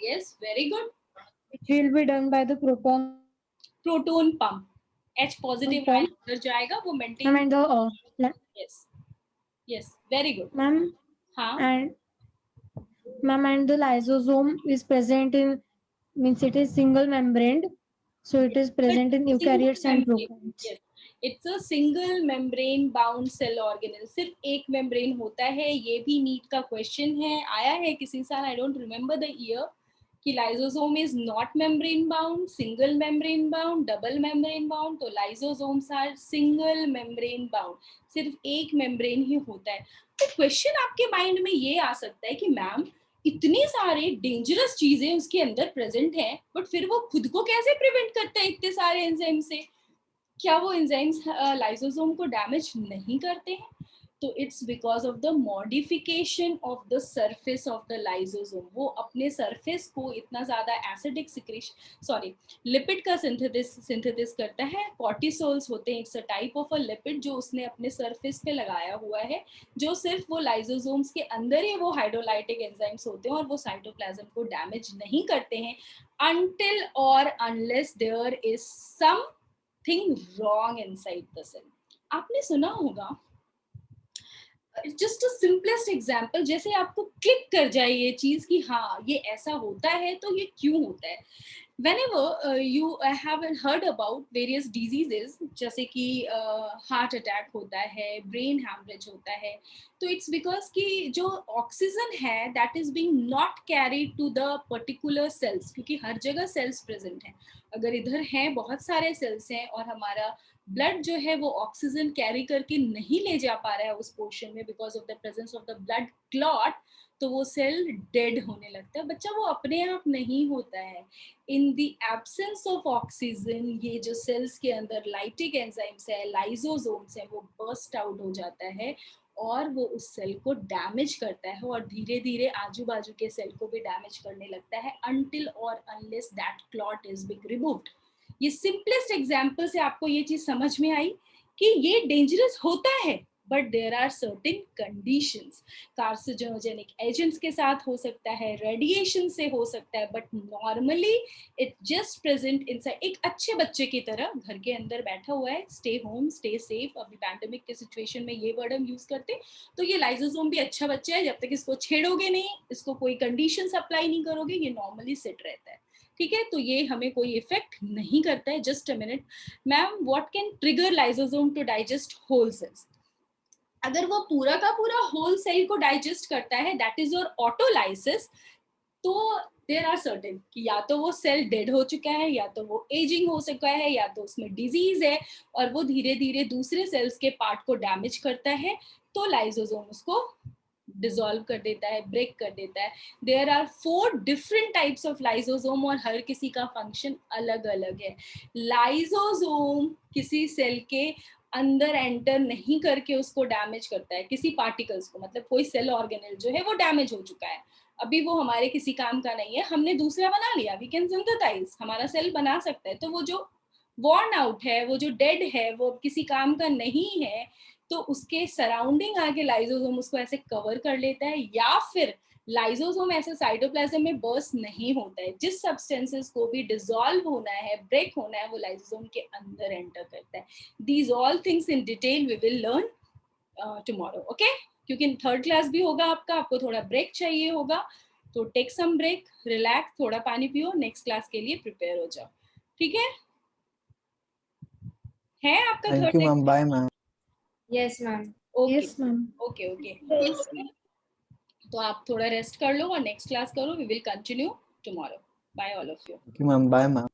Yes, very good. Which will be done by the proton pump. H positive अंदर जाएगा, वो maintain। And the yes, very good. Ma'am, हाँ। and the lysosome is present in, means it is single membraned, so it is present in eukaryotes and prokaryotes. Yes. It's a single membrane bound cell organelle। सिर्फ एक membrane होता है। ये भी NEET का question है, आया है किसी साल, I don't remember the year, कि कि lysosome is not membrane bound, single membrane bound, double membrane bound, तो lysosomes are single membrane bound, सिर्फ एक मेम्ब्रेन ही होता है। तो क्वेश्चन आपके माइंड में ये आ सकता है कि मैम इतनी सारे डेंजरस चीजें उसके अंदर प्रेजेंट हैं, बट फिर वो खुद को कैसे प्रिवेंट करता है इतने सारे एंजाइम से? क्या वो एंजाइम्स लाइसोसोम को डैमेज नहीं करते हैं? तो it's because of the modification of the surface of the lysosome. वो अपने सरफेस को इतना ज्यादा एसिडिक लिपिड का सिंथेसिस करता है। कॉर्टिसोल्स होते हैं, it's a type of a lipid जो उसने अपने सरफेस पे लगाया हुआ है, जो सिर्फ वो लाइसोसोम्स के अंदर ही वो हाइड्रोलाइटिक एंजाइम्स होते हैं और वो साइटोप्लाज्म को डैमेज नहीं करते हैं until or unless there is something wrong inside the cell। आपने सुना होगा, जस्ट सिंपलेस्ट एग्जाम्पल, जैसे आपको क्लिक कर जाए ये चीज कि हाँ ये ऐसा होता है तो ये क्यों होता है। whenever you have heard about various diseases, जैसे कि हार्ट अटैक होता है, ब्रेन हैमरेज होता है, तो इट्स बिकॉज कि जो ऑक्सीजन है that is being not carried to the particular cells, क्योंकि हर जगह सेल्स प्रेजेंट हैं। अगर इधर हैं बहुत सारे सेल्स हैं और हमारा ब्लड जो है वो ऑक्सीजन कैरी करके नहीं ले जा पा रहा है उस पोर्शन में because of the presence of the blood clot, तो वो सेल डेड होने लगता है। बच्चा वो अपने आप नहीं होता है। In the absence of oxygen ये जो सेल्स के अंदर लाइटिक एंजाइम्स है, लाइसोसोम्स है, वो बर्स्ट आउट हो जाता है और वो उस सेल को डैमेज करता है और धीरे धीरे आजू बाजू के सेल को भी डैमेज करने लगता है until or unless that clot is being removed। ये सिंपलेस्ट एग्जाम्पल से आपको ये चीज समझ में आई कि ये डेंजरस होता है, but there are certain conditions. Carcinogenic agents के साथ हो सकता है, रेडिएशन से हो सकता है, but normally it just present inside. एक अच्छे बच्चे की तरह घर के अंदर बैठा हुआ है, स्टे होम स्टे सेफ। अभी पैंडेमिक के सिचुएशन में ये वर्ड हम यूज करते, तो ये लाइसोसोम भी अच्छा बच्चा है। जब तक इसको छेड़ोगे नहीं, इसको कोई कंडीशन अप्लाई नहीं करोगे, ये नॉर्मली सेट रहता है। ठीक है, तो ये हमें कोई इफेक्ट नहीं करता है। Just a minute ma'am, what can trigger lysosome to digest whole cells? अगर वो पूरा का पूरा होल सेल को डाइजेस्ट करता है, दैट इज योर ऑटोलाइसिस, तो देयर आर सर्टेन कि या तो वो सेल डेड हो चुका है, या तो वो एजिंग हो चुका है, या तो उसमें डिजीज है और वो धीरे धीरे दूसरे सेल्स के पार्ट को डैमेज करता है, तो लाइसोसोम उसको डिसॉल्व कर देता है, ब्रेक कर देता है। There are 4 different types of lysosome और हर किसी का फंक्शन अलग अलग है। लाइसोसोम किसी सेल के अंदर एंटर नहीं करके उसको डैमेज करता है, किसी पार्टिकल्स को, मतलब कोई सेल ऑर्गेनेल जो है वो डैमेज हो चुका है, अभी वो हमारे किसी काम का नहीं है, हमने दूसरा बना लिया, वी कैन सिंथेसाइज, हमारा सेल बना सकता है, तो वो जो वॉर्न आउट है, वो जो डेड है, वो किसी काम का नहीं है, तो उसके सराउंडिंग आके लाइसोसोम उसको ऐसे कवर कर लेता है। या फिर लाइसोसोम ऐसे साइटोप्लाज्म में बर्स्ट नहीं होता है, जिस सब्सटेंसेस को भी डिसॉल्व होना है, ब्रेक होना है, वो लाइसोसोम के अंदर एंटर करता है। These all things in detail we will learn tomorrow, okay? क्योंकि 3rd क्लास भी होगा आपका, आपको थोड़ा ब्रेक चाहिए होगा, तो टेक सम ब्रेक, रिलैक्स, थोड़ा पानी पियो, नेक्स्ट क्लास के लिए प्रिपेयर हो जाओ। ठीक है आपका thank third you ma'am, bye ma'am. Yes, ma'am. Yes, ma'am. Okay तो आप थोड़ा रेस्ट कर लो और नेक्स्ट क्लास करो। We will continue tomorrow. Bye all of you. Thank you ma'am, bye ma'am.